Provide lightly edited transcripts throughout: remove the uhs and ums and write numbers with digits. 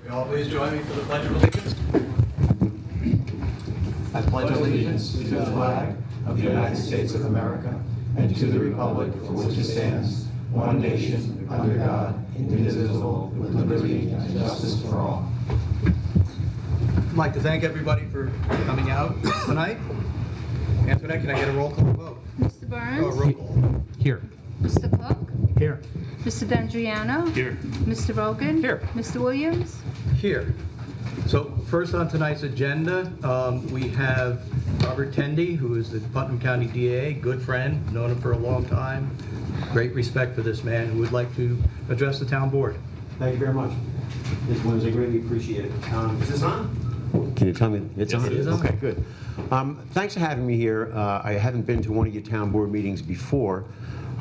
You all please join me for the Pledge of Allegiance. I pledge allegiance to the flag of the United States of America and to the republic for which it stands, one nation, under God, indivisible, with liberty and justice for all. I'd like to thank everybody for coming out tonight. Antoinette, can I get a roll call vote? Mr. Burns? Oh, roll call. Here. Mr. Cook? Here. Mr. D'Andriano? Here. Mr. Rogan? Here. Mr. Williams? Here. So first on tonight's agenda, we have Robert Tendy, who is the Putnam County DA, good friend, known him for a long time. Great respect for this man, who would like to address the town board. Thank you very much. Ms. Williams, I greatly appreciate it. Is this on? Can you tell me it's on? It is on. Okay, good. Thanks for having me here. I haven't been to one of your town board meetings before.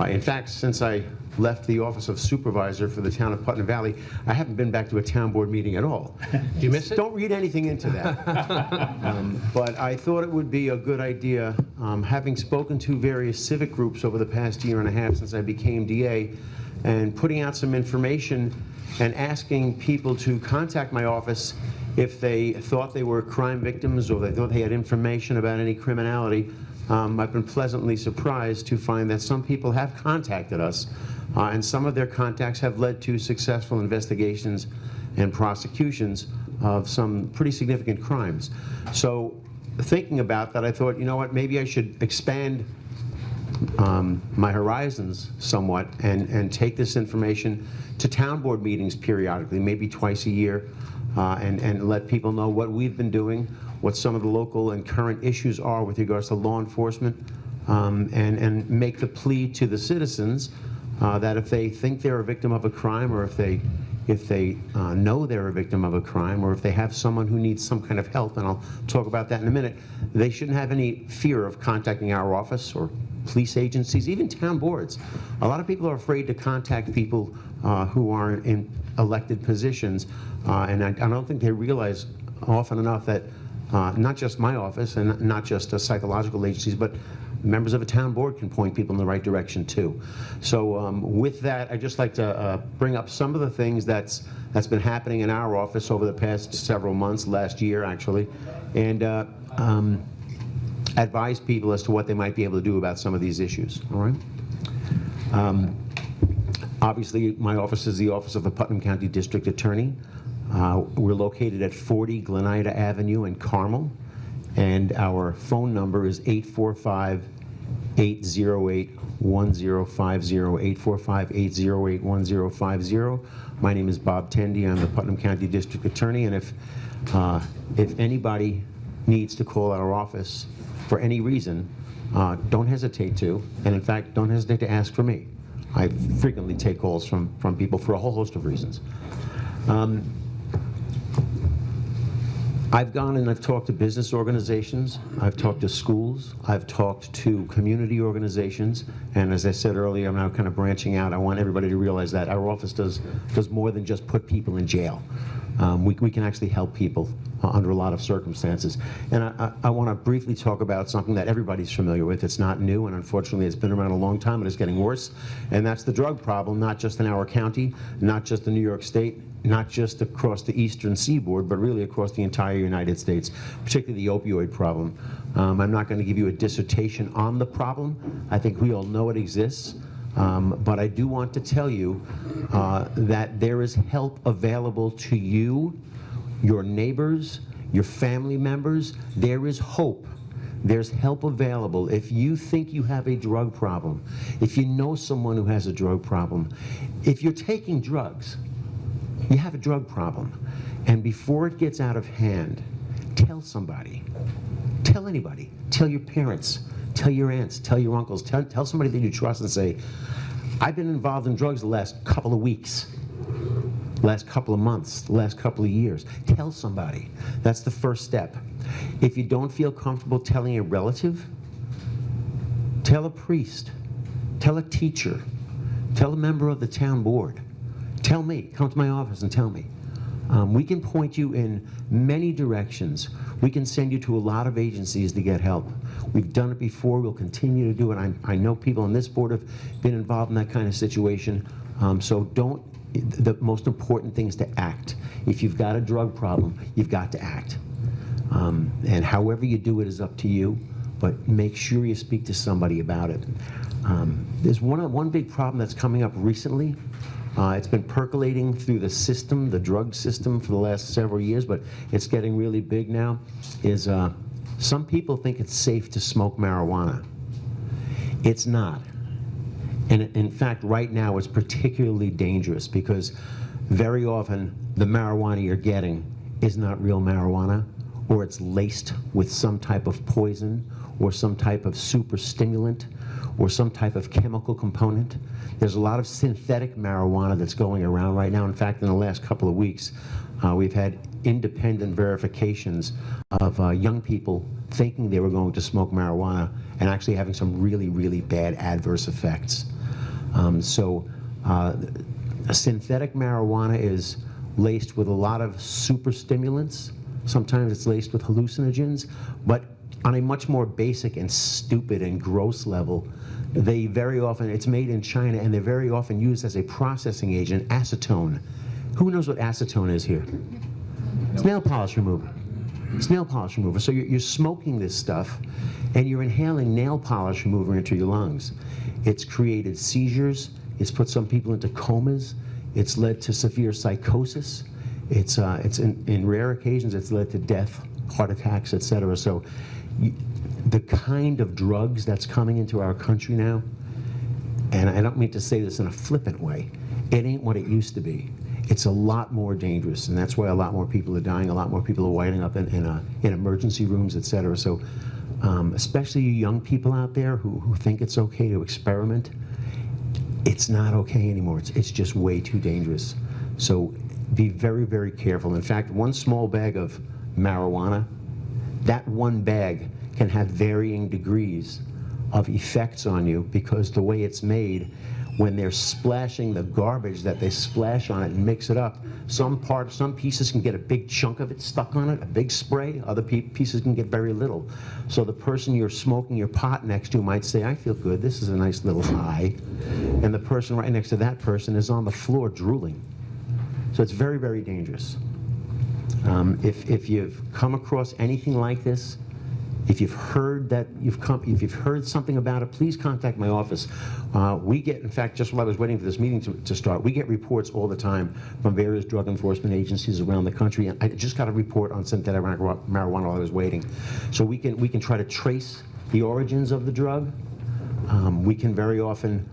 In fact, since I left the office of supervisor for the town of Putnam Valley, I haven't been back to a town board meeting at all. Do you miss it? Don't read anything into that. But I thought it would be a good idea, having spoken to various civic groups over the past year and a half since I became DA, and putting out some information and asking people to contact my office if they thought they were crime victims or they thought they had information about any criminality. I've been pleasantly surprised to find that some people have contacted us, and some of their contacts have led to successful investigations and prosecutions of some pretty significant crimes. So thinking about that, I thought, you know what, maybe I should expand my horizons somewhat and take this information to town board meetings periodically, maybe twice a year, and let people know what we've been doing, what some of the local and current issues are with regards to law enforcement, and make the plea to the citizens that if they think they're a victim of a crime, or if they know they're a victim of a crime, or if they have someone who needs some kind of help, and I'll talk about that in a minute, they shouldn't have any fear of contacting our office or police agencies, even town boards. A lot of people are afraid to contact people who are in elected positions, and I don't think they realize often enough that not just my office and not just psychological agencies, but members of a town board can point people in the right direction too. So with that, I'd just like to bring up some of the things that's been happening in our office over the past several months, last year actually, and advise people as to what they might be able to do about some of these issues, all right? Obviously, my office is the office of the Putnam County District Attorney. We're located at 40 Glenida Avenue in Carmel, and our phone number is 845-808-1050, 845-808-1050. My name is Bob Tendy. I'm the Putnam County District Attorney, and if anybody needs to call our office for any reason, don't hesitate to, and in fact, don't hesitate to ask for me. I frequently take calls from people for a whole host of reasons. I've gone and I've talked to business organizations, I've talked to schools, I've talked to community organizations, and as I said earlier, I'm now kind of branching out. I want everybody to realize that our office does more than just put people in jail. We can actually help people under a lot of circumstances. And I want to briefly talk about something that everybody's familiar with. It's not new, and unfortunately it's been around a long time, and it's getting worse, and that's the drug problem, not just in our county, not just in New York State, not just across the eastern seaboard, but really across the entire United States, particularly the opioid problem. I'm not going to give you a dissertation on the problem. I think we all know it exists. But I do want to tell you that there is help available to you, your neighbors, your family members. There is hope. There's help available. If you think you have a drug problem, if you know someone who has a drug problem, if you're taking drugs, you have a drug problem. And before it gets out of hand, tell somebody. Tell anybody. Tell your parents. Tell your aunts. Tell your uncles. Tell somebody that you trust and say, I've been involved in drugs the last couple of weeks, last couple of months, last couple of years. Tell somebody. That's the first step. If you don't feel comfortable telling a relative, tell a priest, tell a teacher, tell a member of the town board. Tell me. Come to my office and tell me. We can point you in many directions. We can send you to a lot of agencies to get help. We've done it before. We'll continue to do it. I know people on this board have been involved in that kind of situation. So don't the most important thing is to act. If you've got a drug problem, you've got to act. And however you do it is up to you, but make sure you speak to somebody about it. There's one big problem that's coming up recently. It's been percolating through the system, the drug system, for the last several years, but it's getting really big now, is some people think it's safe to smoke marijuana. It's not. And in fact, right now, it's particularly dangerous because very often the marijuana you're getting is not real marijuana, or it's laced with some type of poison or some type of super stimulant or some type of chemical component. There's a lot of synthetic marijuana that's going around right now. In fact, in the last couple of weeks, we've had independent verifications of young people thinking they were going to smoke marijuana and actually having some really, really bad adverse effects. Synthetic marijuana is laced with a lot of super stimulants. Sometimes it's laced with hallucinogens, but on a much more basic and stupid and gross level, they very often, it's made in China, and they're very often used as a processing agent, acetone. Who knows what acetone is here? It's nail polish remover. It's nail polish remover. So you're smoking this stuff, and you're inhaling nail polish remover into your lungs. It's created seizures. It's put some people into comas. It's led to severe psychosis. It's in rare occasions, it's led to death, heart attacks, etc. So the kind of drugs that's coming into our country now, and I don't mean to say this in a flippant way, it ain't what it used to be. It's a lot more dangerous, and that's why a lot more people are dying, a lot more people are winding up in emergency rooms, etc. So especially you young people out there who think it's okay to experiment, it's not okay anymore. It's just way too dangerous. So be very, very careful. In fact, one small bag of marijuana, that one bag can have varying degrees of effects on you because the way it's made, when they're splashing the garbage that they splash on it and mix it up, some pieces can get a big chunk of it stuck on it, a big spray, other pieces can get very little. So the person you're smoking your pot next to might say, I feel good, this is a nice little high. And the person right next to that person is on the floor drooling. So it's very, very dangerous. If you've come across anything like this, if you've heard something about it, please contact my office. We get, in fact, just while I was waiting for this meeting to start, we get reports all the time from various drug enforcement agencies around the country. And I just got a report on synthetic marijuana while I was waiting. So we can try to trace the origins of the drug. We can very often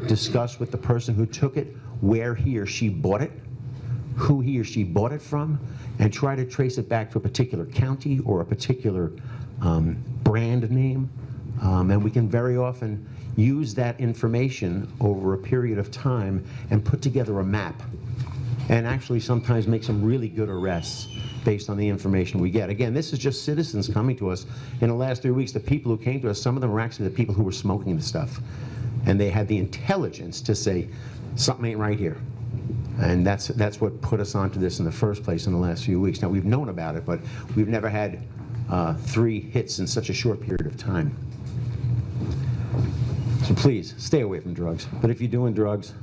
discuss with the person who took it where he or she bought it, who he or she bought it from, and try to trace it back to a particular county or a particular brand name. And we can very often use that information over a period of time and put together a map, and actually sometimes make some really good arrests based on the information we get. Again, this is just citizens coming to us. In the last 3 weeks, the people who came to us, some of them were actually the people who were smoking the stuff. And they had the intelligence to say, something ain't right here. And that's what put us onto this in the first place in the last few weeks. Now, we've known about it, but we've never had 3 hits in such a short period of time. So please, stay away from drugs. But if you're doing drugs,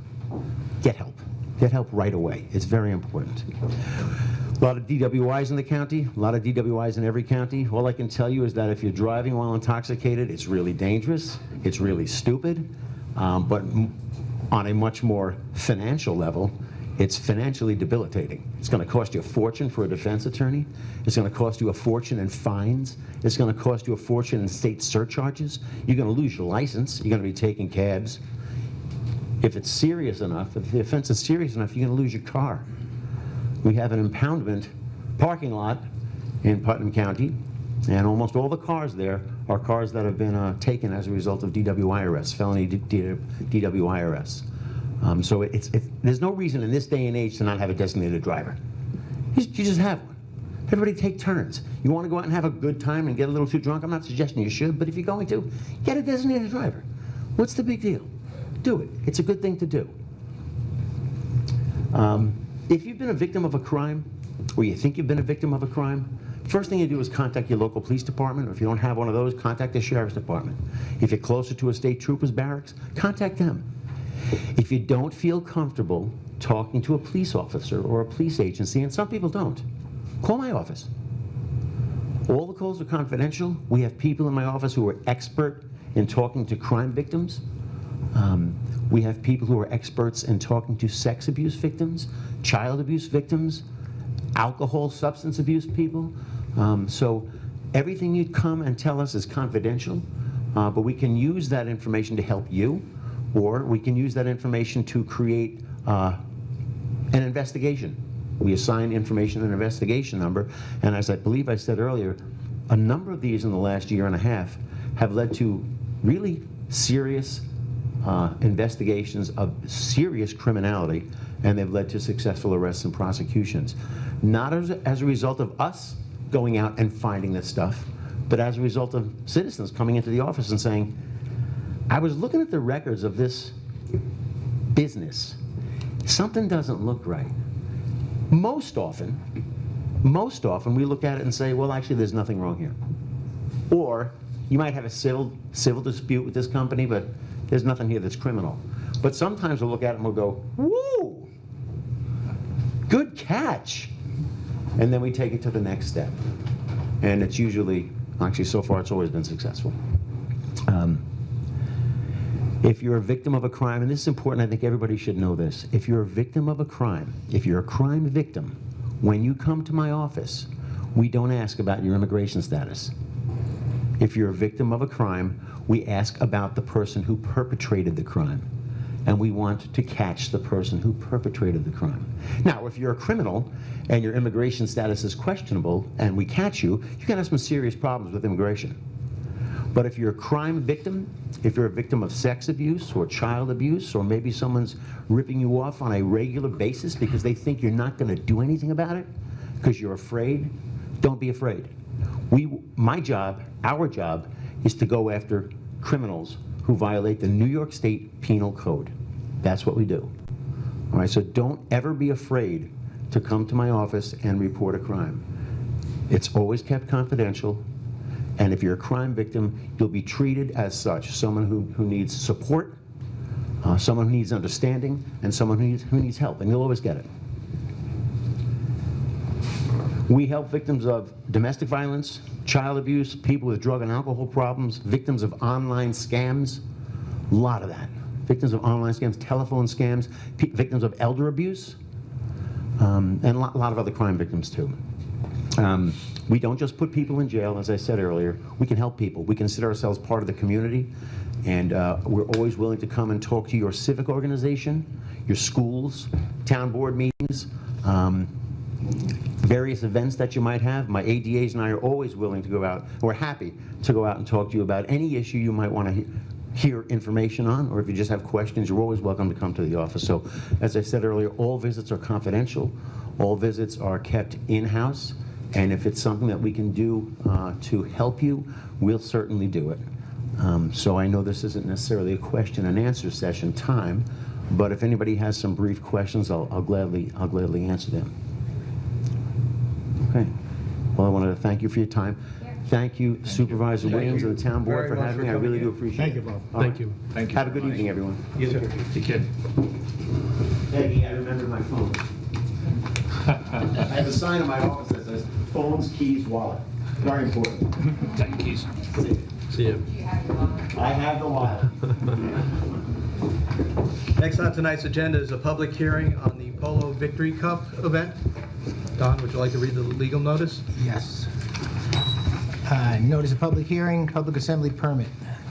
get help. Get help right away. It's very important. A lot of DWIs in the county, a lot of DWIs in every county. All I can tell you is that if you're driving while intoxicated, it's really dangerous, it's really stupid, but on a much more financial level, it's financially debilitating. It's going to cost you a fortune for a defense attorney. It's going to cost you a fortune in fines. It's going to cost you a fortune in state surcharges. You're going to lose your license. You're going to be taking cabs. If it's serious enough, if the offense is serious enough, you're going to lose your car. We have an impoundment parking lot in Putnam County, and almost all the cars there are cars that have been taken as a result of DWI arrests, felony DWI arrests. So there's no reason in this day and age to not have a designated driver. You just have one. Everybody take turns. You want to go out and have a good time and get a little too drunk? I'm not suggesting you should, but if you're going to, get a designated driver. What's the big deal? Do it. It's a good thing to do. If you've been a victim of a crime, or you think you've been a victim of a crime, first thing you do is contact your local police department, or if you don't have one of those, contact the sheriff's department. If you're closer to a state trooper's barracks, contact them. If you don't feel comfortable talking to a police officer or a police agency, and some people don't, call my office. All the calls are confidential. We have people in my office who are expert in talking to crime victims. We have people who are experts in talking to sex abuse victims, child abuse victims, alcohol, substance abuse people. So everything you come and tell us is confidential, but we can use that information to help you, or we can use that information to create an investigation. We assign information an investigation number, and as I believe I said earlier, a number of these in the last year and a half have led to really serious investigations of serious criminality, and they've led to successful arrests and prosecutions. Not as a result of us going out and finding this stuff, but as a result of citizens coming into the office and saying, I was looking at the records of this business. Something doesn't look right. Most often, we look at it and say, well, actually, there's nothing wrong here. Or you might have a civil dispute with this company, but there's nothing here that's criminal. But sometimes we'll look at it and we'll go, woo, good catch. And then we take it to the next step. And it's usually, actually so far it's always been successful. If you're a victim of a crime, and this is important, I think everybody should know this. If you're a victim of a crime, if you're a crime victim, when you come to my office, we don't ask about your immigration status. If you're a victim of a crime, we ask about the person who perpetrated the crime. And we want to catch the person who perpetrated the crime. Now, if you're a criminal and your immigration status is questionable and we catch you, you can have some serious problems with immigration. But if you're a crime victim, if you're a victim of sex abuse or child abuse, or maybe someone's ripping you off on a regular basis because they think you're not going to do anything about it because you're afraid, don't be afraid. My job, our job, is to go after criminals who violate the New York State Penal Code. That's what we do. All right, so don't ever be afraid to come to my office and report a crime. It's always kept confidential, and if you're a crime victim, you'll be treated as such, someone who needs support, someone who needs understanding, and someone who needs help, and you'll always get it. We help victims of domestic violence, child abuse, people with drug and alcohol problems, victims of online scams, a lot of that. Victims of online scams, telephone scams, victims of elder abuse, and a lot of other crime victims too. We don't just put people in jail, as I said earlier. We can help people. We consider ourselves part of the community, and we're always willing to come and talk to your civic organization, your schools, town board meetings, various events that you might have. My ADAs and I are always willing to go out, we're happy to go out and talk to you about any issue you might want to hear information on, or if you just have questions, you're always welcome to come to the office. So, as I said earlier, all visits are confidential. All visits are kept in-house, and if it's something that we can do to help you, we'll certainly do it. So I know this isn't necessarily a question and answer session time, but if anybody has some brief questions, I'll gladly answer them. Okay. Well, I wanted to thank you for your time. Thank you, Supervisor Williams and the town board for having me. I really do appreciate it. Thank you, Bob. Thank you. Thank you. Have a good evening, everyone. You too. Take care. Peggy, I remembered my phone. I have a sign in my office that says, phones, keys, wallet. Very important. Thank you. See you. I have the wallet. Next on tonight's agenda is a public hearing on the Polo Victory Cup event. Don, would you like to read the legal notice? Yes. Notice of public hearing, public assembly permit.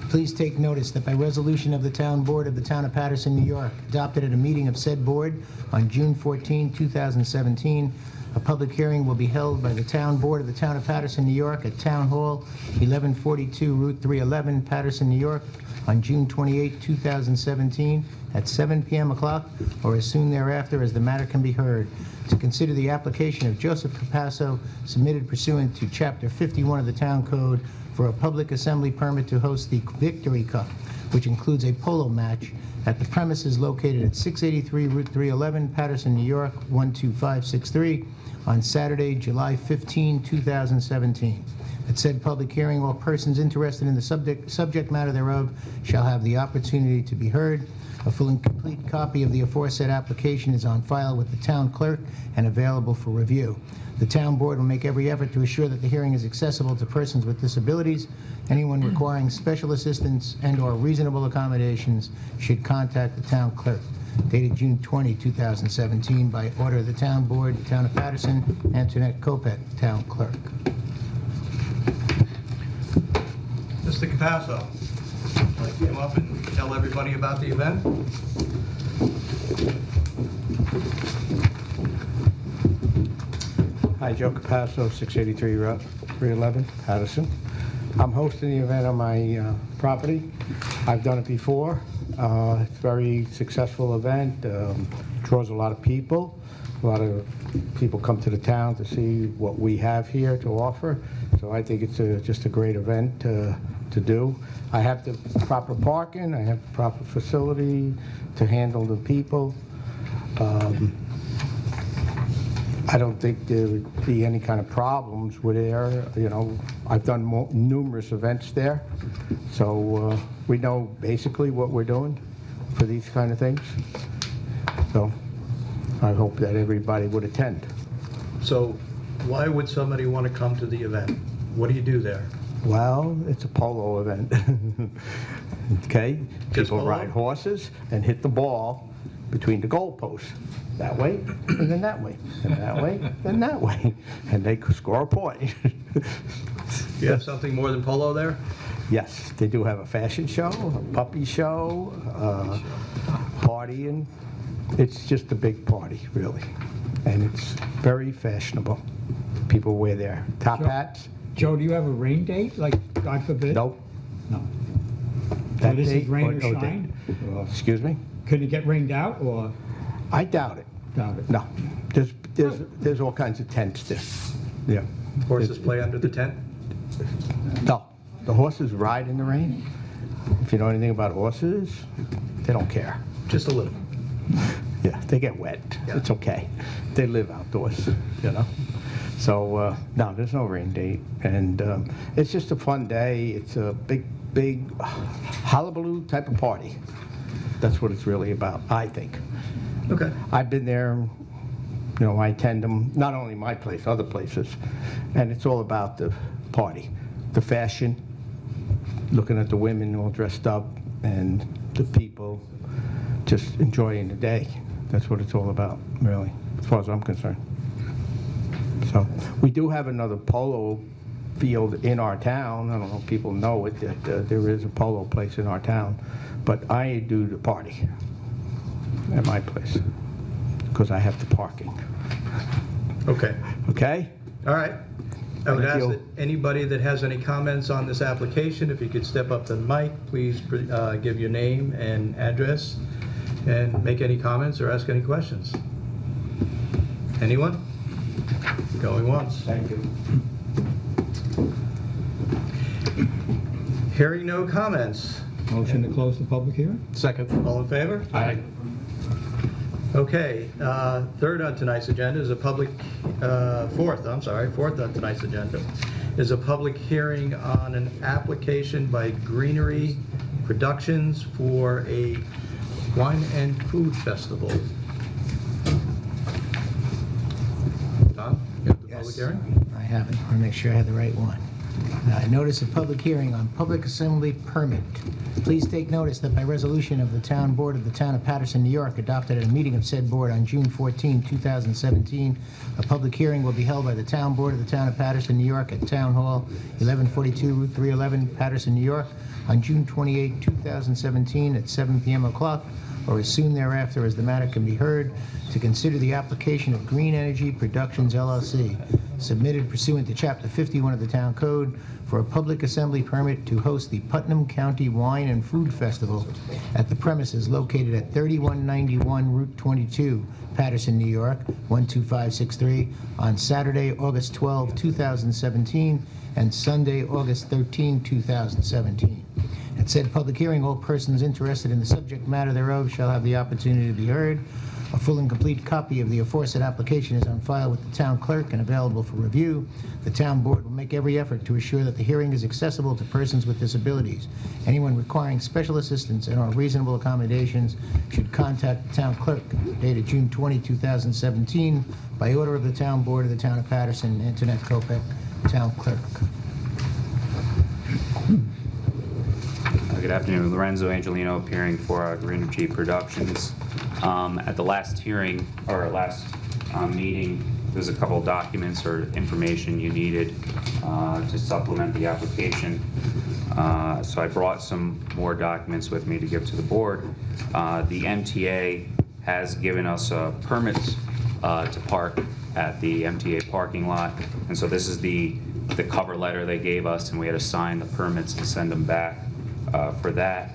Please take notice that by resolution of the Town Board of the Town of Patterson, New York, adopted at a meeting of said board on June 14, 2017, a public hearing will be held by the Town Board of the Town of Patterson, New York at Town Hall, 1142 Route 311, Patterson, New York, on June 28, 2017, at 7 p.m. o'clock, or as soon thereafter as the matter can be heard, to consider the application of Joseph Capasso submitted pursuant to Chapter 51 of the Town Code for a public assembly permit to host the Victory Cup, which includes a polo match at the premises located at 683 Route 311, Patterson, New York, 12563, on Saturday, July 15, 2017. At said public hearing, all persons interested in the subject matter thereof shall have the opportunity to be heard. A full and complete copy of the aforesaid application is on file with the town clerk and available for review. The town board will make every effort to assure that the hearing is accessible to persons with disabilities. Anyone requiring special assistance and/or reasonable accommodations should contact the town clerk. Dated June 20, 2017, by order of the town board, Town of Patterson, Antoinette Kopek, town clerk. Mr. Capasso, like to come up and tell everybody about the event? Hi, Joe Capasso, 683 Route 311, Patterson. I'm hosting the event on my property. I've done it before. It's a very successful event, draws a lot of people. A lot of people come to the town to see what we have here to offer. So I think it's just a great event to do. I have the proper parking, I have the proper facility to handle the people. I don't think there would be any kind of problems with there. You know, I've done numerous events there, so we know basically what we're doing for these kind of things. So I hope that everybody would attend. So why would somebody want to come to the event? What do you do there? Well, it's a polo event. Okay? Just People polo? ride horses and hit the ball between the goalposts. That way, and then that way, and that way, then that way. And they could score a point. You have something more than polo there? Yes, they do have a fashion show, a puppy show, partying. It's just a big party, really. And it's very fashionable. People wear their top Sure. hats. Joe, do you have a rain date, like, God forbid? Nope. No. So That this date is rain or no date. shine? Or Excuse me? Could it get rained out, or I doubt it. doubt it? No. There's all kinds of tents there. Yeah. Horses play under the tent? No. The horses ride in the rain. If you know anything about horses, they don't care. Just a little. Yeah, they get wet. Yeah. It's okay. They live outdoors, you know? So, no, there's no rain date. And it's just a fun day. It's a big hullabaloo type of party. That's what it's really about, I think. Okay. I've been there, you know, I attend them, not only my place, other places. And it's all about the party, the fashion, looking at the women all dressed up, and the people just enjoying the day. That's what it's all about, really, as far as I'm concerned. So we do have another polo field in our town. I don't know if people know it, that there is a polo place in our town. But I do the party at my place because I have the parking. Okay. Okay? All right. I would Thank ask you. that anybody that has any comments on this application, if you could step up to the mic, please give your name and address and make any comments or ask any questions. Anyone? Going once. Thank you. Hearing no comments. Motion to close the public hearing? Second. All in favor? Aye. Okay, third on tonight's agenda is a fourth on tonight's agenda is a public hearing on an application by Greenery Productions for a wine and food festival. Don, you have the public Yes, hearing? I have it. I want to make sure I had the right one. Notice of public hearing on public assembly permit. Please take notice that by resolution of the town board of the town of Patterson, New York, adopted at a meeting of said board on June 14, 2017, a public hearing will be held by the town board of the town of Patterson, New York at Town Hall, 1142 Route 311, Patterson, New York, on June 28, 2017 at 7 p.m. o'clock, or as soon thereafter as the matter can be heard, to consider the application of Green Energy Productions LLC, submitted pursuant to Chapter 51 of the Town Code, for a public assembly permit to host the Putnam County Wine and Food Festival at the premises located at 3191 Route 22, Patterson, New York, 12563, on Saturday, August 12, 2017, and Sunday, August 13, 2017. At said public hearing, all persons interested in the subject matter thereof shall have the opportunity to be heard. A full and complete copy of the aforesaid application is on file with the town clerk and available for review. The town board will make every effort to assure that the hearing is accessible to persons with disabilities. Anyone requiring special assistance and/or reasonable accommodations should contact the town clerk, dated June 20, 2017, by order of the town board of the town of Patterson. Antoinette Kopek, town clerk. Good afternoon, Lorenzo Angelino appearing for Greenergy Productions. At the last hearing, or last meeting, there's a couple of documents or information you needed to supplement the application. So I brought some more documents with me to give to the board. The MTA has given us a permit to park at the MTA parking lot, and so this is the cover letter they gave us, and we had to sign the permits and send them back for that.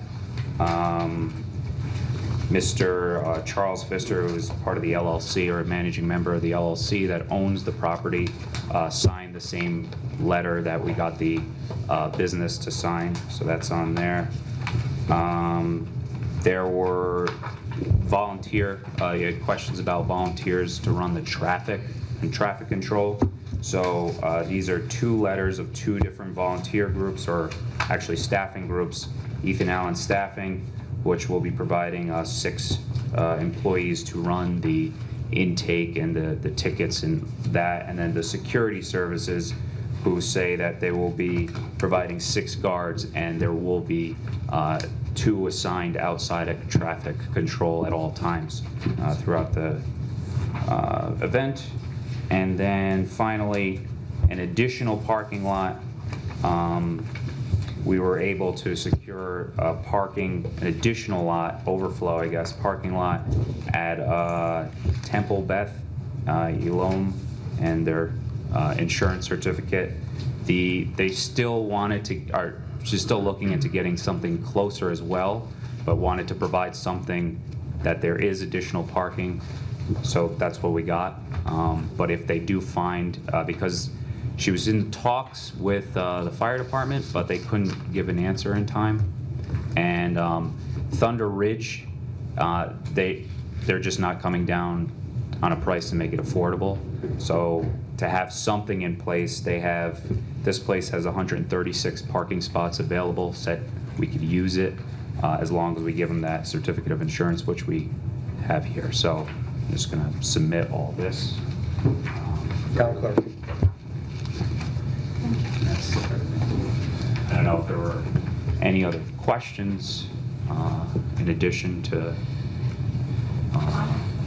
Mr. Charles Pfister, who is part of the LLC, or a managing member of the LLC that owns the property, signed the same letter that we got the business to sign, so that's on there. There were you had questions about volunteers to run the traffic and traffic control. So these are 2 letters of 2 different volunteer groups, or actually staffing groups. Ethan Allen Staffing, which will be providing us 6 employees to run the intake and the tickets and that, and then the security services, who say that they will be providing 6 guards, and there will be 2 assigned outside of traffic control at all times throughout the event. And then finally, an additional parking lot. We were able to secure an additional lot, overflow, I guess, parking lot at Temple Beth Elome, and their insurance certificate. They still wanted to, she's still looking into getting something closer as well, but wanted to provide something that there is additional parking. So that's what we got. But if they do find, because she was in talks with the fire department, but they couldn't give an answer in time. And Thunder Ridge, they're just not coming down on a price to make it affordable. So to have something in place, this place has 136 parking spots available, said we could use it as long as we give them that certificate of insurance, which we have here. So I'm just going to submit all this. Town clerk. I don't know if there were any other questions in addition to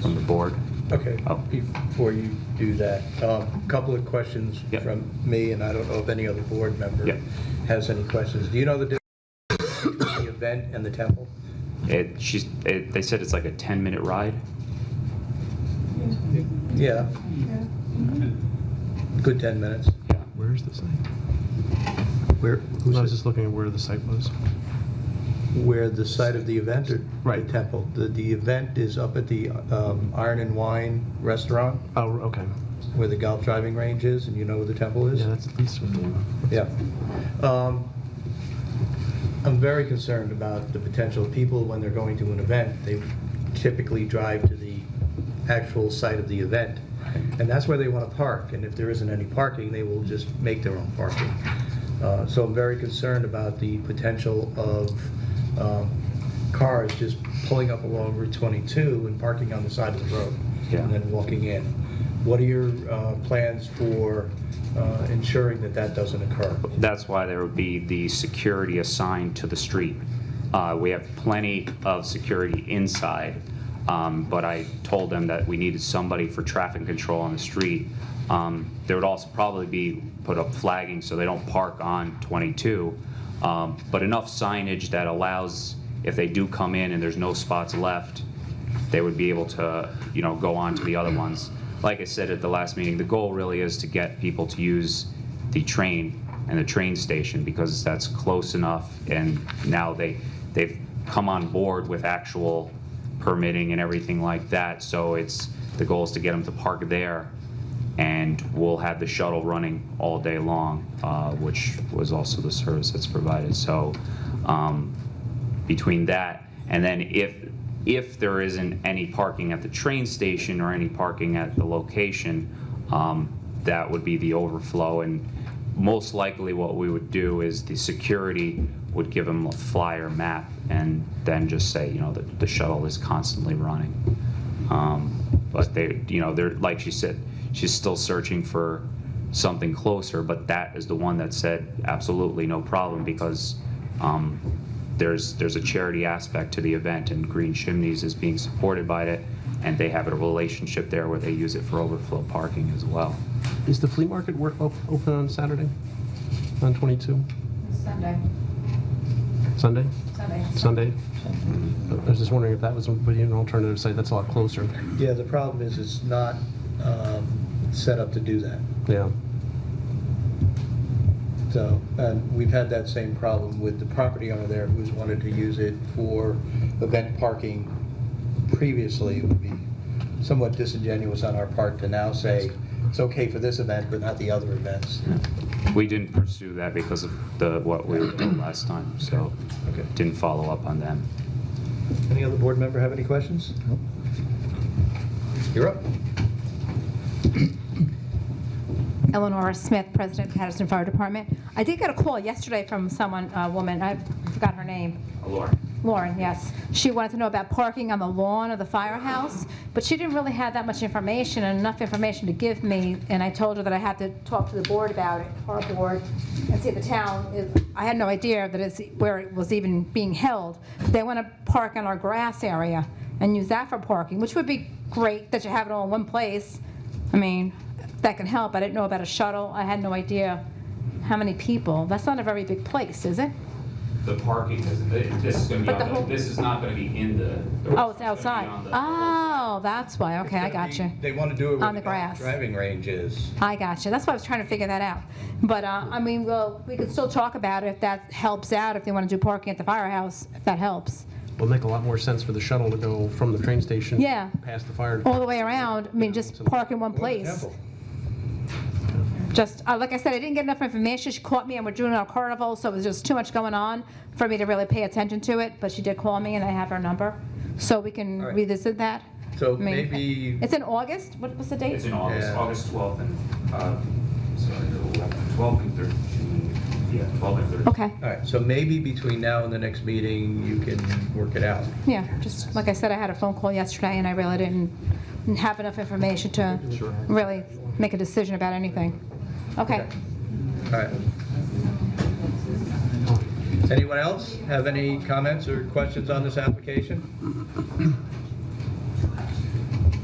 from the board. Okay, Oh. before you do that, a couple of questions Yep. from me, and I don't know if any other board member Yep. has any questions. Do you know the difference between the event and the temple? They said it's like a 10-minute ride. Yeah. Good 10 minutes. Yeah. Where's the site? Where, I was just looking at where the site was. where the site of the event or Right. the temple? The event is up at the Iron and Wine Restaurant, Oh, okay. where the golf driving range is, and you know where the temple is? Yeah, that's at least what they Yeah. I'm very concerned about the potential of people, when they're going to an event, they typically drive to the actual site of the event. And that's where they want to park, and if there isn't any parking, they will just make their own parking. So I'm very concerned about the potential of cars just pulling up along Route 22 and parking on the side of the road, Yeah. and then walking in. What are your plans for ensuring that that doesn't occur? That's why there would be the security assigned to the street. We have plenty of security inside, but I told them that we needed somebody for traffic control on the street. There would also probably be put up flagging so they don't park on 22, but enough signage that allows, if they do come in and there's no spots left, they would be able to, go on to the other ones. Like I said at the last meeting, the goal really is to get people to use the train and the train station, because that's close enough, and now they've come on board with actual permitting and everything like that. So the goal is to get them to park there, and we'll have the shuttle running all day long, which was also the service that's provided. So between that, and then if if there isn't any parking at the train station or any parking at the location, that would be the overflow. And most likely what we would do is the security would give them a flyer map and then just say, that the shuttle is constantly running. But they're like she said, she's still searching for something closer, but that is the one that said absolutely no problem, because there's a charity aspect to the event, and Green Chimneys is being supported by it, and they have a relationship there where they use it for overflow parking as well. Is the flea market open on Saturday? On 22? Sunday. Sunday? Sunday. Sunday? I was just wondering if that was an alternative site. That's a lot closer. Yeah, the problem is it's not set up to do that. Yeah. So, and we've had that same problem with the property owner there who's wanted to use it for event parking previously. It would be somewhat disingenuous on our part to now say it's okay for this event but not the other events. We didn't pursue that because of what we were doing last time, so Okay. didn't follow up on them. Any other board member have any questions? No. You're up. Eleanor Smith, President, Patterson Fire Department. I did get a call yesterday from a woman, I forgot her name. Lauren, yes. She wanted to know about parking on the lawn of the firehouse, but she didn't really have that much information and enough information to give me, and I told her that I had to talk to the board about it, our board, and see if the town, I had no idea that it's where it was even being held. They want to park on our grass area and use that for parking, which would be great that you have it all in one place. I mean, that can help. I didn't know about a shuttle. I had no idea how many people. That's not a very big place, is it? The parking this is going to be this is not going to be in the Oh, it's outside. Oh, that's why. Okay, I got you. They want to do it where On the grass. driving range is. I got you. That's why I was trying to figure that out. But, I mean, well, we could still talk about it if that helps out, if they want to do parking at the firehouse, if that helps. Will make a lot more sense for the shuttle to go from the train station Yeah. past the fire All the way around. I mean, just park in one place. Just, like I said, I didn't get enough information. She caught me and we're doing our carnival, so it was just too much going on for me to really pay attention to it. But she did call me and I have her number. So we can All right. revisit that. So I mean, maybe, It's in August? What's the date? It's in August, Yeah. August 12th and, 12th and 13th. Yeah, 12th and 13th. Okay. all right, so maybe between now and the next meeting, you can work it out. Yeah, just like I said, I had a phone call yesterday and I really didn't have enough information to really make a decision about anything. Okay. All right. Anyone else have any comments or questions on this application?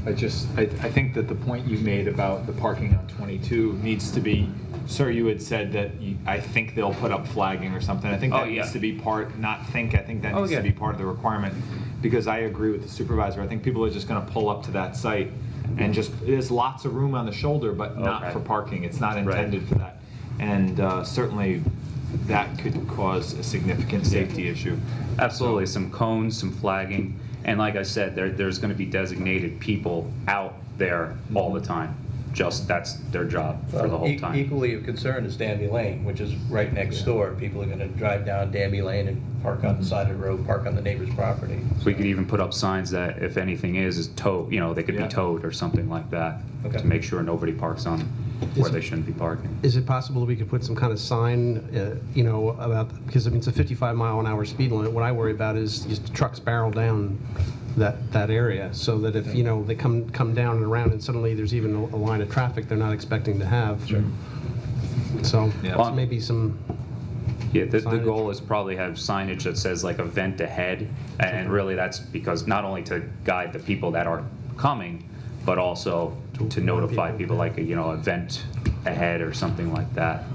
I think that the point you made about the parking on 22 needs to be, sir, you had said that I think they'll put up flagging or something. I think that needs to be part, I think that needs to be part of the requirement, because I agree with the supervisor. I think people are just going to pull up to that site and there's lots of room on the shoulder, but not for parking. It's not intended for that. And certainly that could cause a significant safety issue. Absolutely, some cones, some flagging, and like I said, there's going to be designated people out there all the time. Just that's their job for the whole time. Equally of concern is Danby Lane, which is right next door. People are going to drive down Danby Lane and park on the side of the road, park on the neighbor's property. We could even put up signs that if anything is towed, they could be towed or something like that to make sure nobody parks on where they shouldn't be parking. Is it possible that we could put some kind of sign, about, because I mean, it's a 55-mile-an-hour speed limit. What I worry about is just trucks barrel down that area, so that if, they come down and around and suddenly there's even a line of traffic they're not expecting to have. Sure. So maybe some... Yeah, the goal is probably have signage that says like event ahead, and really that's because not only to guide the people that are coming, but also to notify people like event ahead or something like that.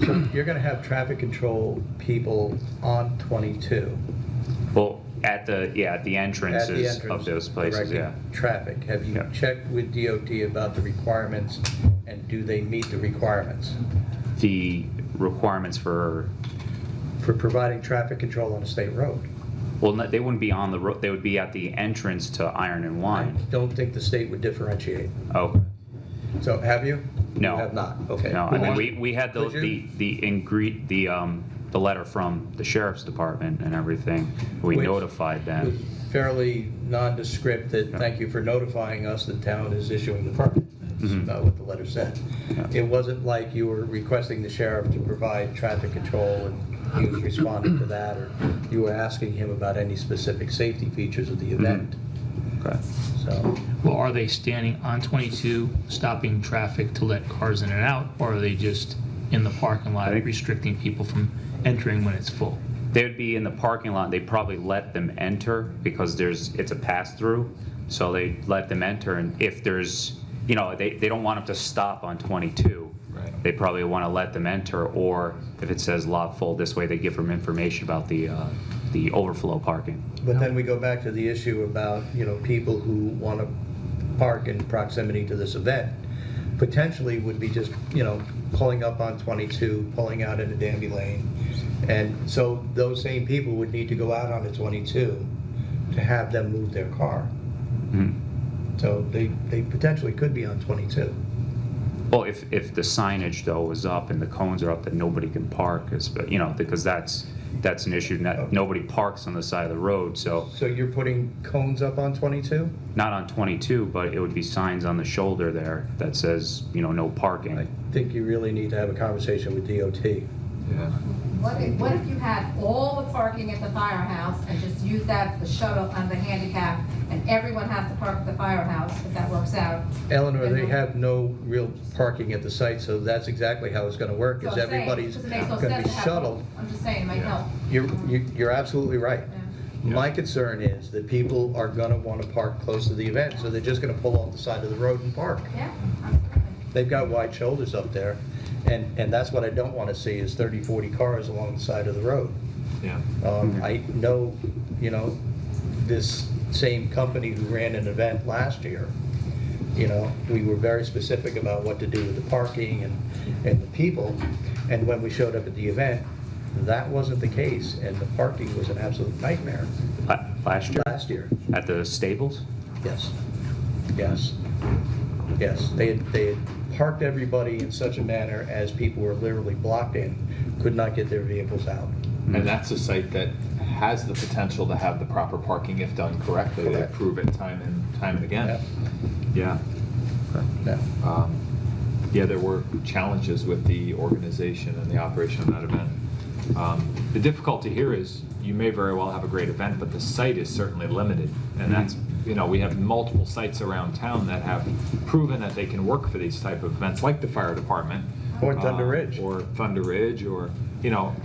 So you're going to have traffic control people on 22. Well, at the entrances of those places, directing traffic. Have you checked with DOT about the requirements, and do they meet the requirements? The requirements for providing traffic control on a state road. Well, they wouldn't be on the road. They would be at the entrance to Iron and Wine. I don't think the state would differentiate. Oh. So have you? No. You have not. Okay. No, I mean we had the the letter from the sheriff's department and everything. We Which notified was them. fairly nondescript that, thank you for notifying us the town is issuing the permit. That's Mhm. about what the letter said. Yeah. It wasn't like you were requesting the sheriff to provide traffic control and he was responding to that, or you were asking him about any specific safety features of the event. Okay. So, Well, are they standing on 22, stopping traffic to let cars in and out, or are they just in the parking lot restricting people from entering when it's full? They would be in the parking lot. They probably let them enter because it's a pass-through. So they let them enter, and if there's, you know, they don't want them to stop on 22. Right. They probably want to let them enter, or if it says lot full, this way they give them information about the overflow parking. but then we go back to the issue about, you know, people who want to park in proximity to this event, potentially would be just, you know, pulling up on 22, pulling out into Danby Lane. And so those same people would need to go out onto 22 to have them move their car. Mhm. So they potentially could be on 22. Well, if the signage though is up and the cones are up that nobody can park, you know, because that's an issue. Nobody parks on the side of the road, so So you're putting cones up on 22? not on 22, but it would be signs on the shoulder there that says, you know, no parking. I think you really need to have a conversation with DOT. Yeah. What if you had all the parking at the firehouse and just use that, the shuttle and the handicap, and everyone has to park at the firehouse, if that works out? Eleanor, they have no real parking at the site, so that's exactly how it's gonna work, is So I'm saying, everybody's because it makes no gonna be sense to have- shuttled. I'm just saying, it might help. You're absolutely right. Yeah. My concern is that people are gonna wanna park close to the event, so they're just gonna pull off the side of the road and park. Yeah, absolutely. They've got wide shoulders up there, and that's what I don't wanna see, is 30, 40 cars along the side of the road. Yeah. I know, you know, this same company who ran an event last year, you know, we were very specific about what to do with the parking and the people, and when we showed up at the event, that wasn't the case, and the parking was an absolute nightmare Last year at the stables. Yes, yes, yes. They had parked everybody in such a manner as people were literally blocked in, could not get their vehicles out. And that's a site that has the potential to have the proper parking if done correctly. They Correct. prove it time and again. Yeah. Yeah. Yeah. Yeah, there were challenges with the organization and the operation of that event. The difficulty here is you may very well have a great event, but the site is certainly limited. And that's, you know, we have multiple sites around town that have proven that they can work for these type of events, like the fire department. Or Thunder Ridge. Or Thunder Ridge, or, you know,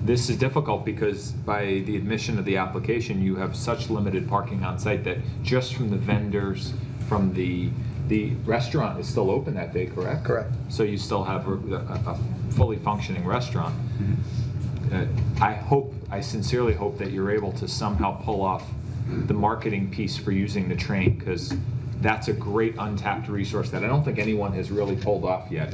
this is difficult because by the admission of the application, you have such limited parking on site that just from the vendors, from the restaurant is still open that day, correct? Correct. So you still have a fully functioning restaurant. I sincerely hope that you're able to somehow pull off the marketing piece for using the train, because that's a great untapped resource that I don't think anyone has really pulled off yet.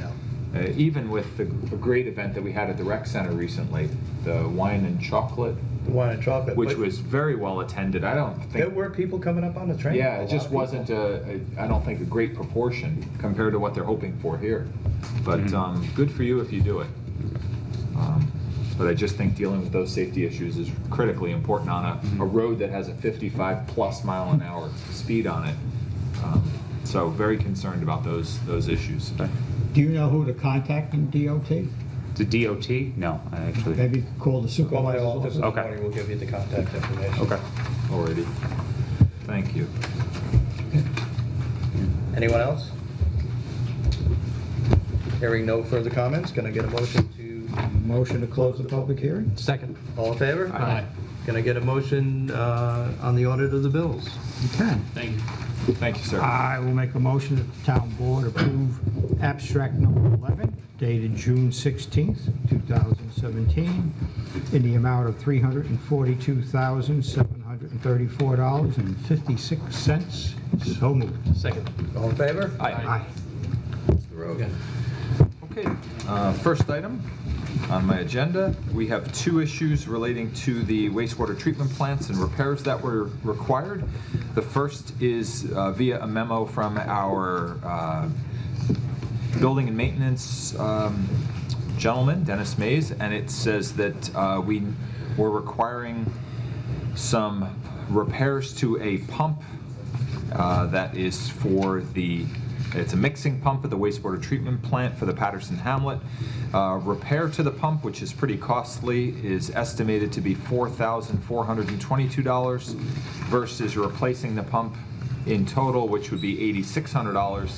Even with the great event that we had at the rec center recently, the wine and chocolate, The wine and chocolate. which but was very well attended. I don't There think, were people coming up on the train. yeah, A it lot just of people. wasn't I don't think a great proportion compared to what they're hoping for here. But good for you if you do it. But I just think dealing with those safety issues is critically important on a road that has a 55+ mile an hour speed on it. So very concerned about those issues. Do you know who to contact in DOT? The DOT? No, I actually. Maybe call the Call my supervisor's office in the Okay. morning, we'll give you the contact information. Okay. Already. Thank you. Anyone else? Hearing no further comments, can I get a motion to, Motion to close the public hearing? Second. all in favor? Aye. Can I get a motion on the audit of the bills? You can. Thank you. Thank you, sir. I will make a motion that the town board approve abstract number 11 dated June 16th, 2017, in the amount of $342,734.56. So moved. Second. All in favor? Aye. Mr. Rogan. Okay, first item on my agenda, we have two issues relating to the wastewater treatment plants and repairs that were required. The first is via a memo from our building and maintenance gentleman, Dennis Mays, and it says that we're requiring some repairs to a pump that is it's a mixing pump at the wastewater treatment plant for the Patterson Hamlet. Repair to the pump, which is pretty costly, is estimated to be $4,422 versus replacing the pump in total, which would be $8,600.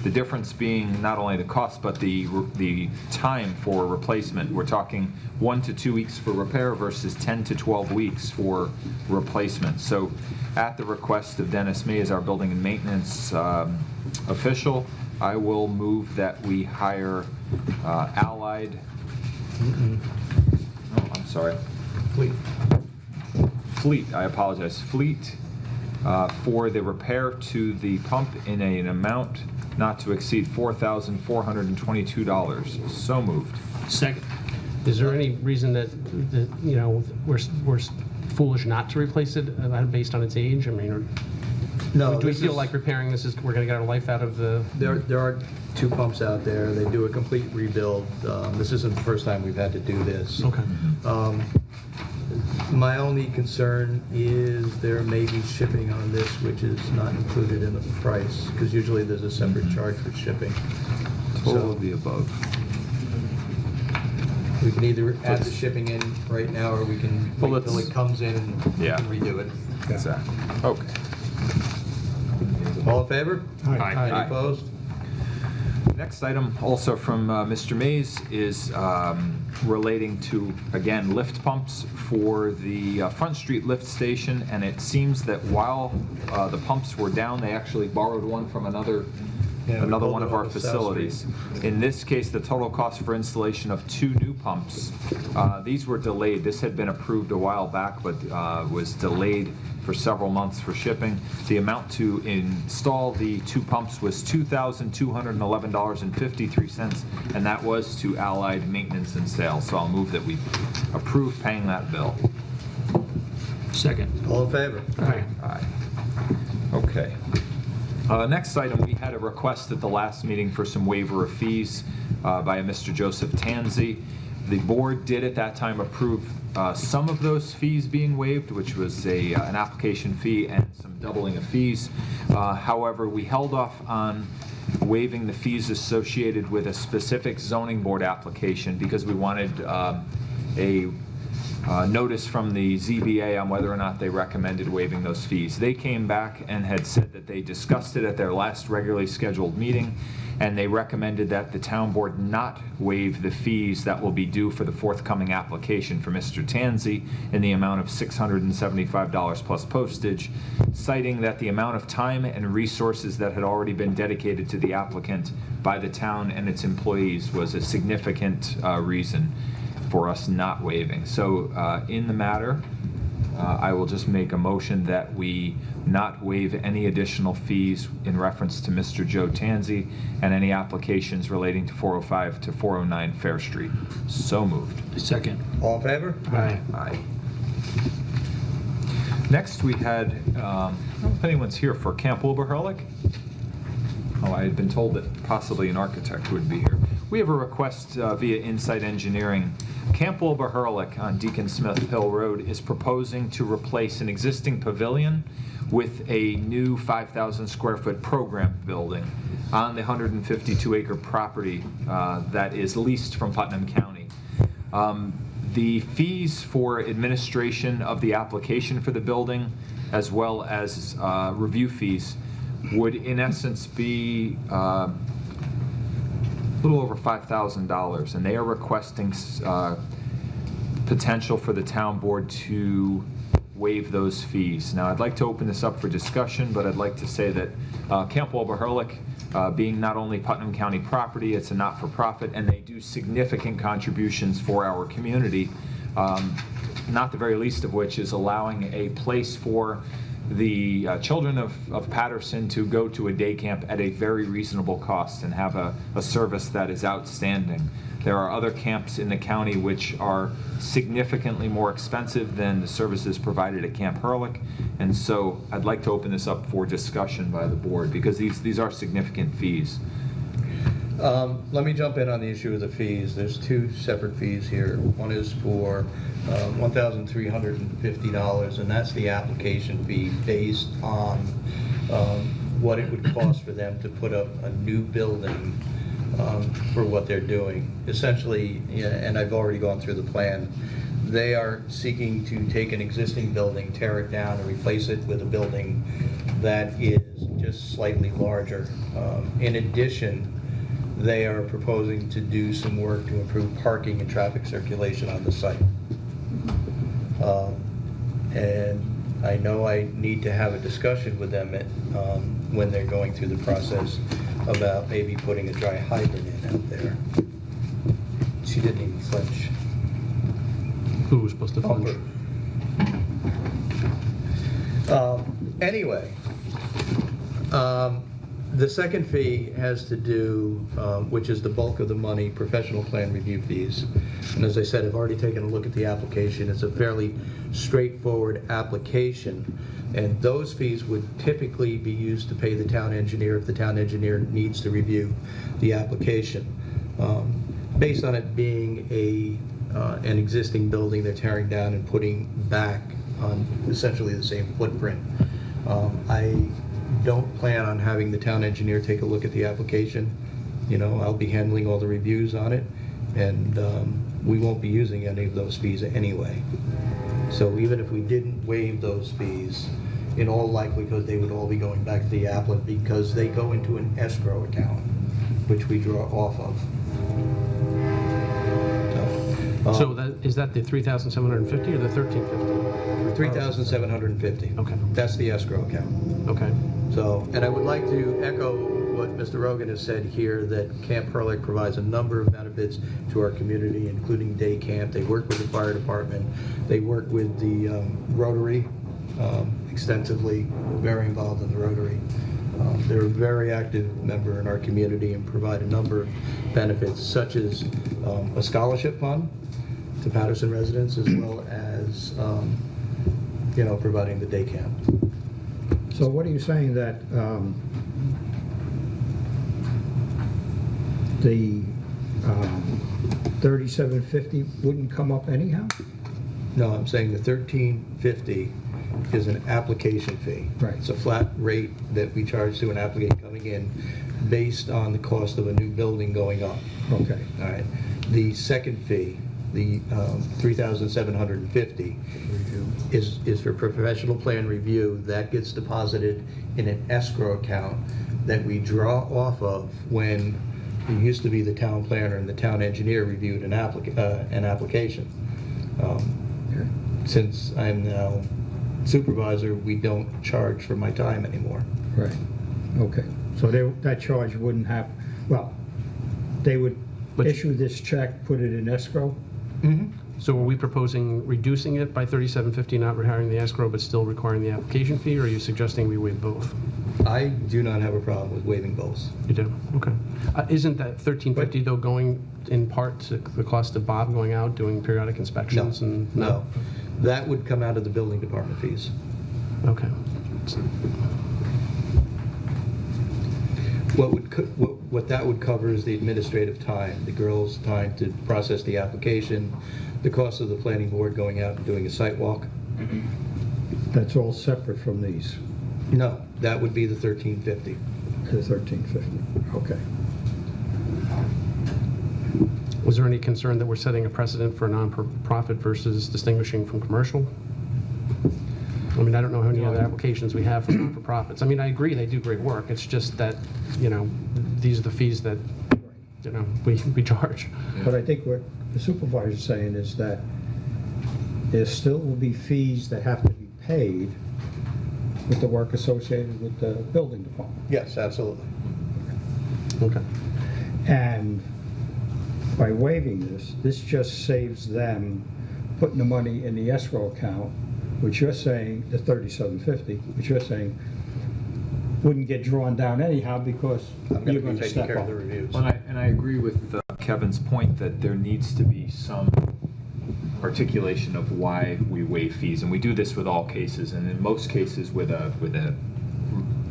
The difference being not only the cost, but the time for replacement. We're talking 1 to 2 weeks for repair versus 10 to 12 weeks for replacement. So at the request of Dennis May as our building and maintenance official, I will move that we hire Allied. Oh, I'm sorry. Fleet, I apologize. Fleet for the repair to the pump in an amount not to exceed $4,422. So moved. Second. Is there any reason that we're foolish not to replace it based on its age? I mean, No. do we feel like repairing this we're going to get our life out of the? There are 2 pumps out there. They do a complete rebuild. This isn't the first time we've had to do this. Okay. My only concern is there may be shipping on this, which is not included in the price, because usually there's a separate charge for shipping. All of the above. We can either add the shipping in right now, or we can wait until it comes in and we can redo it. Exactly. Okay. All in favor? Aye. Any opposed? Next item, also from Mr. Mays, is relating to, again, lift pumps for the Front Street lift station, and it seems that while the pumps were down, they actually borrowed one from another one of our facilities. In this case, the total cost for installation of 2 new pumps, these were delayed. This had been approved a while back, but was delayed for several months for shipping. The amount to install the 2 pumps was $2,211.53, and that was to Allied Maintenance and Sales. So I'll move that we approve paying that bill. Second. All in favor? Aye. Aye. Okay. Next item, we had a request at the last meeting for some waiver of fees by a Mr. Joseph Tanzi. The board did at that time approve some of those fees being waived, which was an application fee and some doubling of fees. However, we held off on waiving the fees associated with a specific zoning board application because we wanted a notice from the ZBA on whether or not they recommended waiving those fees. They came back and had said that they discussed it at their last regularly scheduled meeting, and they recommended that the town board not waive the fees that will be due for the forthcoming application for Mr. Tanzi in the amount of $675 plus postage, citing that the amount of time and resources that had already been dedicated to the applicant by the town and its employees was a significant reason for us not waiving. So in the matter, I will just make a motion that we not waive any additional fees in reference to Mr. Joe Tanzi and any applications relating to 405 to 409 Fair Street. So moved. Second. All in favor? Aye. Aye. Next, we had, I don't know if anyone's here for Camp Wilberherlick. Oh, I had been told that possibly an architect would be here. We have a request via Insight Engineering. Camp Wilberherlick on Deacon Smith Hill Road is proposing to replace an existing pavilion with a new 5,000 square foot program building on the 152-acre property that is leased from Putnam County. The fees for administration of the application for the building, as well as review fees, would in essence be a little over $5,000, and they are requesting potential for the town board to waive those fees. Now, I'd like to open this up for discussion, but I'd like to say that Camp Wilberherlick, being not only Putnam County property, it's a not-for-profit, and they do significant contributions for our community, not the very least of which is allowing a place for the children of Patterson to go to a day camp at a very reasonable cost and have a service that is outstanding. There are other camps in the county which are significantly more expensive than the services provided at Camp Herlick, and so I'd like to open this up for discussion by the board because these are significant fees. Let me jump in on the issue of the fees. There's two separate fees here. One is for $1,350, and that's the application fee based on what it would cost for them to put up a new building for what they're doing. Essentially, and I've already gone through the plan, they are seeking to take an existing building, tear it down, and replace it with a building that is just slightly larger. In addition, they are proposing to do some work to improve parking and traffic circulation on the site. And I know I need to have a discussion with them when they're going through the process about maybe putting a dry hydrant in out there. She didn't even flinch. Who was supposed to flinch? Anyway, the second fee has to do, which is the bulk of the money, professional plan review fees. And as I said, I've already taken a look at the application. It's a fairly straightforward application. And those fees would typically be used to pay the town engineer if the town engineer needs to review the application. Based on it being an existing building they're tearing down and putting back on essentially the same footprint, I don't plan on having the town engineer take a look at the application. I'll be handling all the reviews on it, and we won't be using any of those fees anyway. So even if we didn't waive those fees, in all likelihood, they would all be going back to the applicant because they go into an escrow account, which we draw off of. So is that the $3,750 or the $1,350? $3,750. Okay. That's the escrow account. Okay. So, and I would like to echo what Mr. Rogan has said here, that Camp Perlick provides a number of benefits to our community, including day camp. They work with the fire department. They work with the Rotary extensively, very involved in the Rotary. They're a very active member in our community and provide a number of benefits, such as a scholarship fund to Patterson residents, as well as providing the day camp. So what are you saying, that the 3750 wouldn't come up anyhow? No, I'm saying the 1350 is an application fee. Right. It's a flat rate that we charge to an applicant coming in based on the cost of a new building going up. Okay. All right. The second fee, the $3,750, is for professional plan review. That gets deposited in an escrow account that we draw off of when it used to be the town planner and the town engineer reviewed an application. Since I'm now supervisor, we don't charge for my time anymore. Right. Okay. So that charge wouldn't have, well, they would issue this check, put it in escrow? Mm-hmm. So are we proposing reducing it by $3,750, not requiring the escrow, but still requiring the application fee, or are you suggesting we waive both? I do not have a problem with waiving both. You do? Okay. Isn't that $1,350 though going in part to the cost of Bob going out, doing periodic inspections? No. That would come out of the building department fees. Okay. What that would cover is the administrative time, the girls' time to process the application, the cost of the planning board going out and doing a site walk. That's all separate from these? No, that would be the 1350. The 1350, okay. Was there any concern that we're setting a precedent for non-profit versus distinguishing from commercial? I mean, I don't know how many other applications we have for non-for-profits. I mean, I agree they do great work. It's just that, these are the fees that, we charge. But I think what the supervisor's saying is that there still will be fees that have to be paid with the work associated with the building department. Yes, absolutely. Okay. And by waiving this just saves them putting the money in the escrow account, which you're saying, the $3,750, which you're saying wouldn't get drawn down anyhow because you're going to step up. Well, and I agree with Kevin's point that there needs to be some articulation of why we waive fees, and we do this with all cases. And in most cases, with a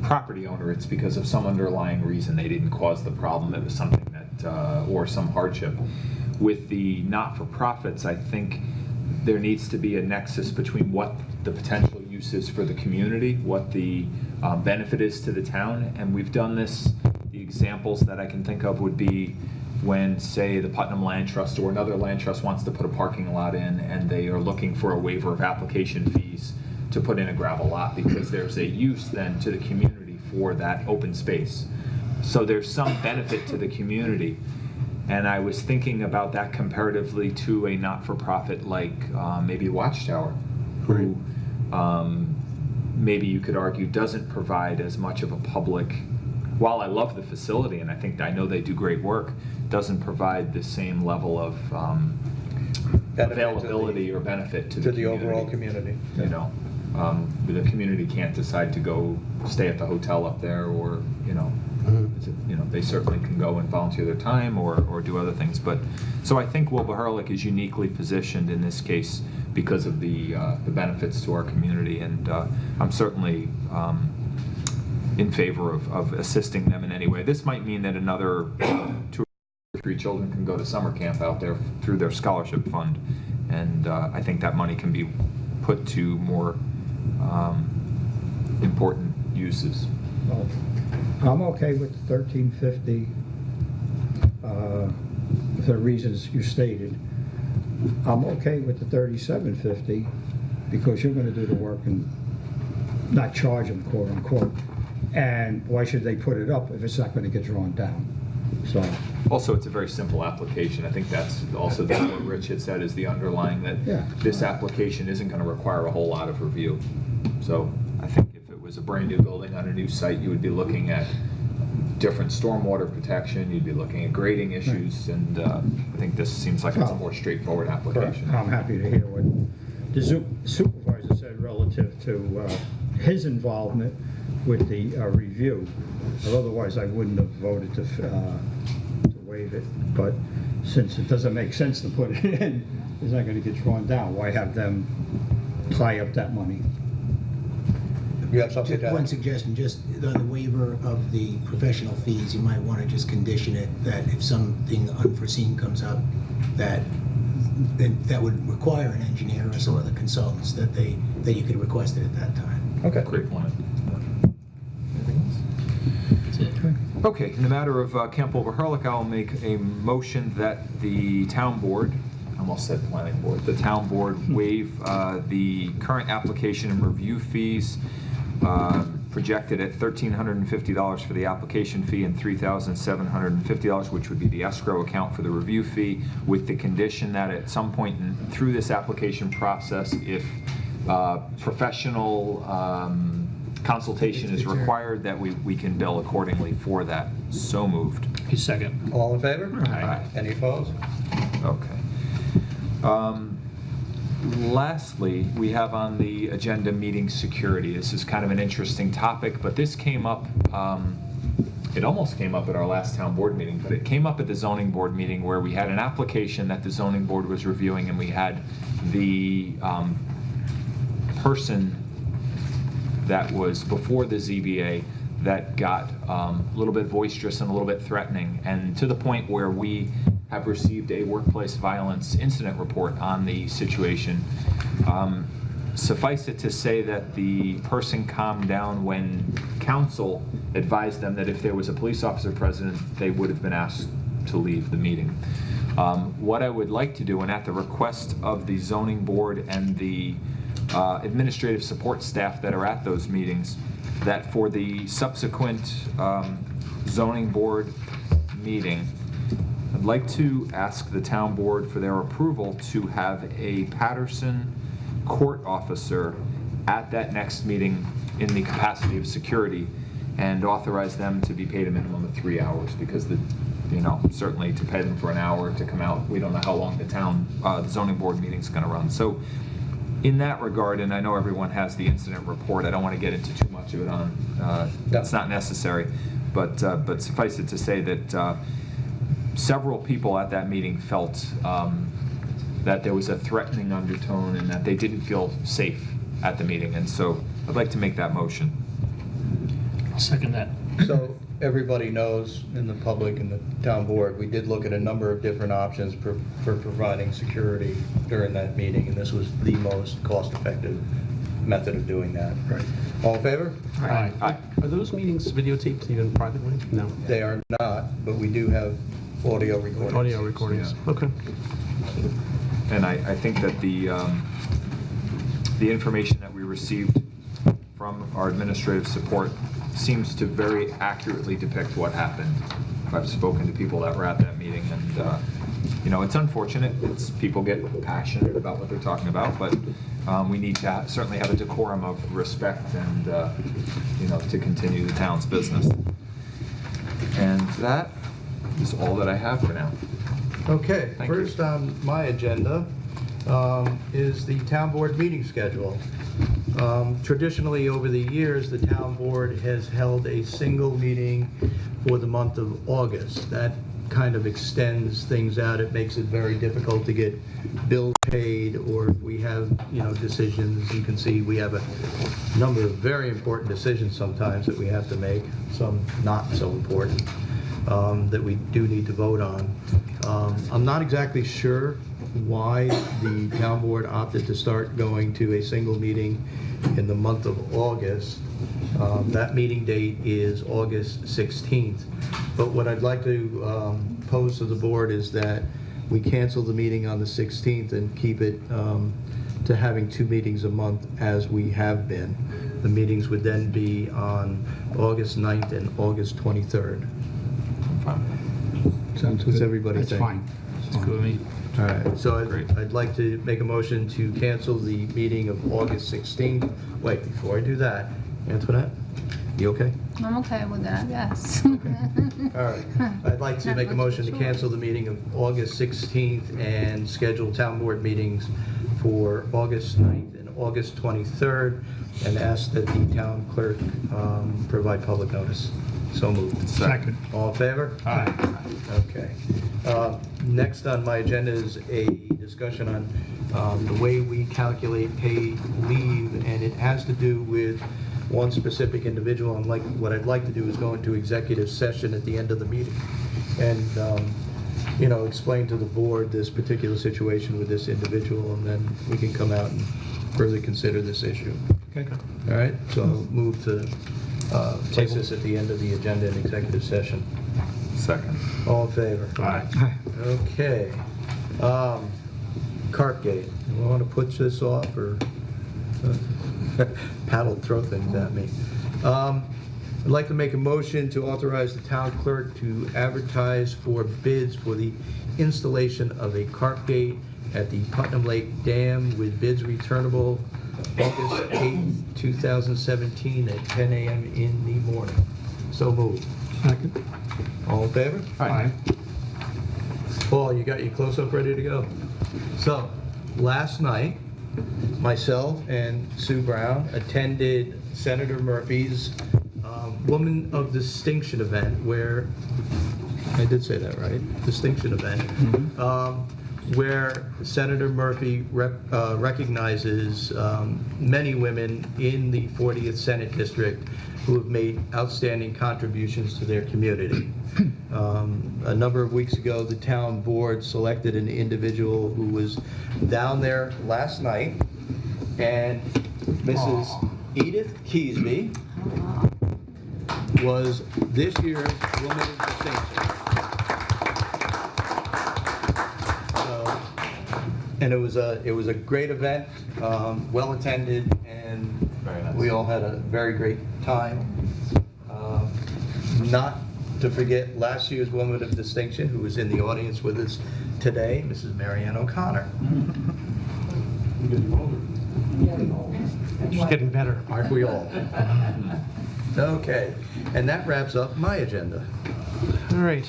property owner, it's because of some underlying reason. They didn't cause the problem. It was something that or some hardship. With the not-for-profits, I think there needs to be a nexus between what the potential use is for the community, what the benefit is to the town, and we've done this. The examples that I can think of would be when, say, the Putnam Land Trust or another land trust wants to put a parking lot in, and they are looking for a waiver of application fees to put in a gravel lot because there's a use then to the community for that open space. So there's some benefit to the community. And I was thinking about that comparatively to a not-for-profit like maybe Watchtower, who maybe you could argue doesn't provide as much of a public, while I love the facility and I know they do great work, doesn't provide the same level of availability or benefit to the overall community. You know, the community can't decide to go stay at the hotel up there, or you know, they certainly can go and volunteer their time or do other things. But so I think Wilbur-Hurlick is uniquely positioned in this case because of the benefits to our community, and I'm certainly in favor of assisting them in any way. This might mean that another 2 or 3 children can go to summer camp out there through their scholarship fund, and I think that money can be put to more important uses. Well, I'm okay with the $13.50 for the reasons you stated. I'm okay with the $37.50 because you're going to do the work and not charge them, quote unquote. And why should they put it up if it's not going to get drawn down? So. Also, it's a very simple application. I think that's also what Rich had said is the underlying that this application isn't going to require a whole lot of review. So I think if it was a brand new building on a new site, you would be looking at different stormwater protection, you'd be looking at grading issues, and I think this seems like it's a more straightforward application. I'm happy to hear what the supervisor said relative to his involvement with the review. Otherwise, I wouldn't have voted to waive it. But since it doesn't make sense to put it in, it's not going to get drawn down. Why have them tie up that money? You have something to add? One suggestion, just on the waiver of the professional fees, you might want to just condition it that if something unforeseen comes up, that would require an engineer or some other consultants that you could request it at that time. Okay. Great point. Okay, in the matter of Camp Wilbur-Hurlick, I'll make a motion that the town board, I almost said planning board, the town board waive the current application and review fees projected at $1,350 for the application fee and $3,750, which would be the escrow account for the review fee, with the condition that at some point through this application process, if professional consultation is required, that we can bill accordingly for that. So moved. Second. All in favor? Aye. Any opposed? Okay. Lastly, we have on the agenda meeting security. This is kind of an interesting topic, but this came up, it almost came up at our last town board meeting, but it came up at the zoning board meeting where we had an application that the zoning board was reviewing, and we had the person that was before the ZBA that got a little bit boisterous and a little bit threatening, and to the point where we have received a workplace violence incident report on the situation. Suffice it to say that the person calmed down when council advised them that if there was a police officer present, they would have been asked to leave the meeting. What I would like to do, and at the request of the zoning board and the administrative support staff that are at those meetings, that for the subsequent zoning board meeting, I'd like to ask the town board for their approval to have a Patterson court officer at that next meeting in the capacity of security, and authorize them to be paid a minimum of 3 hours, because certainly to pay them for an hour to come out, we don't know how long the zoning board meeting is going to run. So in that regard, and I know everyone has the incident report, I don't want to get into too much of it on, that's not necessary, but suffice it to say that several people at that meeting felt that there was a threatening undertone and that they didn't feel safe at the meeting, and so I'd like to make that motion. I'll second that. So everybody knows in the public and the town board, we did look at a number of different options for providing security during that meeting, and this was the most cost-effective method of doing that. Right. All in favor? Aye. Are those meetings videotaped even privately? No. They are not, but we do have audio recordings. Audio recordings. Yeah. Okay. And I think that the information that we received from our administrative support seems to very accurately depict what happened. I've spoken to people that were at that meeting, and it's unfortunate. People get passionate about what they're talking about, but we need to certainly have a decorum of respect and to continue the town's business. And that is all that I have for now. Okay, Thank you. first on my agenda is the town board meeting schedule. Traditionally, over the years, the town board has held a single meeting for the month of August. That kind of extends things out. It makes it very difficult to get bills paid, or if we have, decisions. You can see we have a number of very important decisions sometimes that we have to make, some not so important, that we do need to vote on. I'm not exactly sure why the town board opted to start going to a single meeting in the month of August. That meeting date is August 16th. But what I'd like to pose to the board is that we cancel the meeting on the 16th and keep it to having 2 meetings a month as we have been. The meetings would then be on August 9th and August 23rd. Sounds What's good. everybody That's think? fine. It's good with me. All right, so Great. I'd like to make a motion to cancel the meeting of August 16th. Wait, before I do that, Antoinette, you okay? I'm okay with that, yes. All right. I'd like to make a motion to cancel the meeting of August 16th and schedule town board meetings for August 9th and August 23rd, and ask that the town clerk provide public notice. So moved. Second. All in favor? Aye. Okay. Next on my agenda is a discussion on the way we calculate paid leave, and it has to do with one specific individual. And what I'd like to do is go into executive session at the end of the meeting and, explain to the board this particular situation with this individual, and then we can come out and further consider this issue. Okay. All right, so I'll move to place this at the end of the agenda in executive session. Second. All in favor? Aye. Okay. Carpgate. We want to put this off, or paddle throw things at me. I'd like to make a motion to authorize the town clerk to advertise for bids for the installation of a carp gate at the Putnam Lake Dam, with bids returnable August 8, 2017 at 10 a.m. in the morning. So moved. Second. All in favor? Aye. Paul, you got your close-up ready to go? So, last night, myself and Sue Brown attended Senator Murphy's Woman of Distinction event, where, I did say that right, distinction event, where Senator Murphy recognizes many women in the 40th Senate District who have made outstanding contributions to their community. A number of weeks ago, the town board selected an individual who was down there last night, and Mrs. Edith Keesby was this year's Woman of Distinction. And it was a great event, well attended, and Very nice. we all had a very great time. Not to forget last year's Woman of Distinction, who was in the audience with us today, Mrs. Marianne O'Connor. She's getting better. Aren't we all? Okay, and that wraps up my agenda. All right.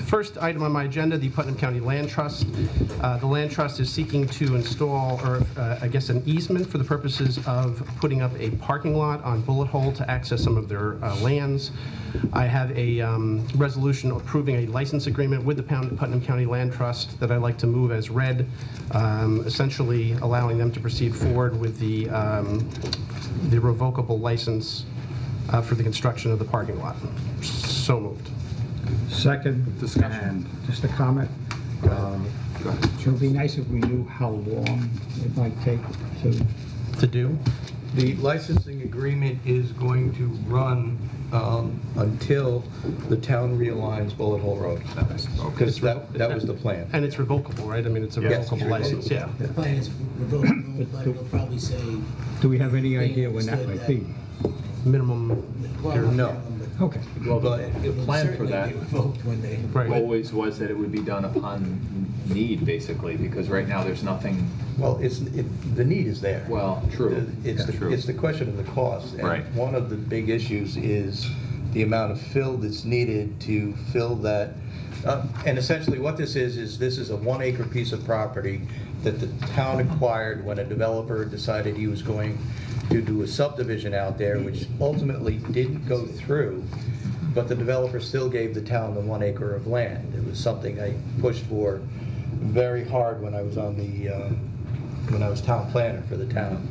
First item on my agenda, the Putnam County Land Trust. The Land Trust is seeking to install, or an easement for the purposes of putting up a parking lot on Bullet Hole to access some of their lands. I have a resolution approving a license agreement with the Putnam County Land Trust that I'd like to move as read, essentially allowing them to proceed forward with the revocable license for the construction of the parking lot. So moved. Second. Discussion. And just a comment. Go ahead. It would be nice if we knew how long it might take to, To do? The licensing agreement is going to run until the town realigns Bullet Hole Road. Because that was the plan. And it's revocable, right? I mean, it's a Yes. revocable license, yeah. The plan is revocable, but it'll probably say. do we have any idea when that might be? Minimum, No. Okay. Well, the plan for Certainly that be revoked when they. right. always was that it would be done upon need, basically, because right now there's nothing, Well, the need is there. well, true. It's the question of the cost. And Right. one of the big issues is the amount of fill that's needed to fill that. And essentially what this is this is a 1 acre piece of property that the town acquired when a developer decided he was going to do a subdivision out there, which ultimately didn't go through, but the developer still gave the town the 1 acre of land. It was something I pushed for very hard when I was on the, when I was town planner for the town.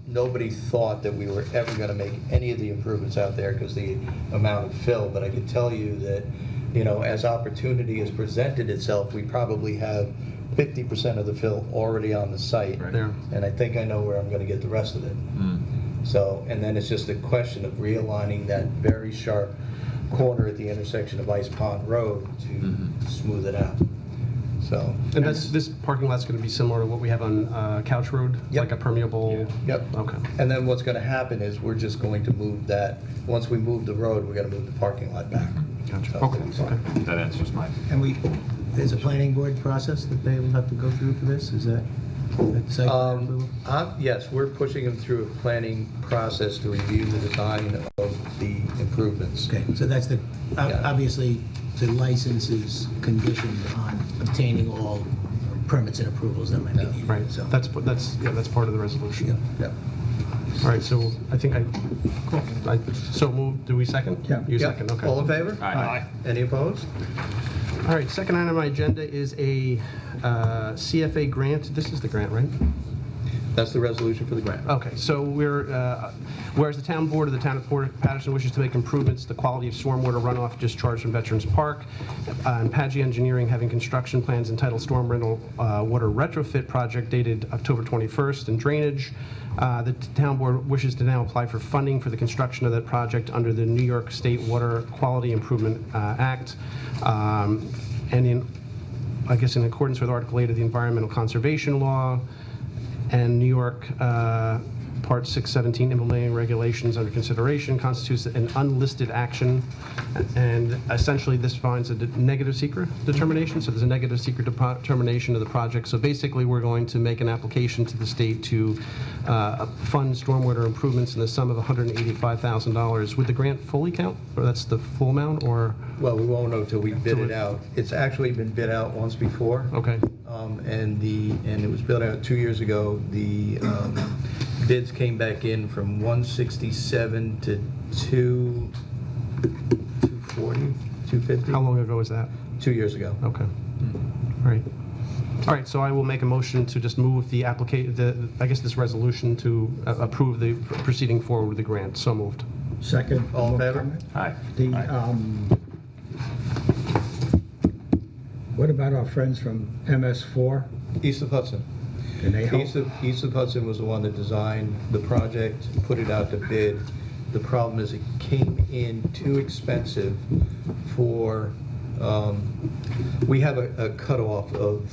Nobody thought that we were ever going to make any of the improvements out there because the amount of fill, but I can tell you that, you know, as opportunity has presented itself, we probably have 50% of the fill already on the site. Right. There. And I think I know where I'm going to get the rest of it. So, and then it's just a question of realigning that very sharp corner at the intersection of Ice Pond Road to smooth it out. So. And this parking lot's going to be similar to what we have on Couch Road? Yep. Like a permeable? Yep. Okay. And then what's going to happen is we're just going to move that, once we move the road, we're going to move the parking lot back. Gotcha. So, Okay. okay. That answers mine. And there's a planning board process that they will have to go through for this, is that site plan approval? Yes, we're pushing them through a planning process to review the design of the improvements. Okay, so that's the, Yeah. obviously, the license is conditioned on obtaining all permits and approvals that might be needed. Right. So That's part of the resolution. Yeah. All right, so I think I so moved. Do we second? Yeah. You Yeah. second, okay. All in favor? Aye. Any opposed? All right, second item on my agenda is a CFA grant. This is the grant, right? That's the resolution for the grant. Okay, so whereas the town board of the town of Patterson wishes to make improvements to the quality of stormwater runoff discharge from Veterans Park, and Paggi Engineering having construction plans entitled Storm Rental Water Retrofit Project dated October 21st, and drainage, the town board wishes to now apply for funding for the construction of that project under the New York State Water Quality Improvement Act, and I guess in accordance with Article 8 of the Environmental Conservation Law, and New York Part 617 implementing regulations under consideration constitutes an unlisted action, and essentially this finds a negative secret determination, so there's a negative secret determination of the project. So basically we're going to make an application to the state to fund stormwater improvements in the sum of $185,000. Would the grant fully count, or that's the full amount, or? Well, we won't know till we bid it out. It's actually been bid out once before. Okay. And it was built out 2 years ago. The bids came back in from 167 to 240, 250. How long ago was that? 2 years ago. Okay. All right. All right, so I will make a motion to just move the application, I guess this resolution to approve the proceeding forward with the grant. So moved. Second. All in favor? Aye. What about our friends from MS4? East of Hudson. Can they help? East of Hudson was the one that designed the project, put it out to bid. The problem is it came in too expensive for, we have a cutoff of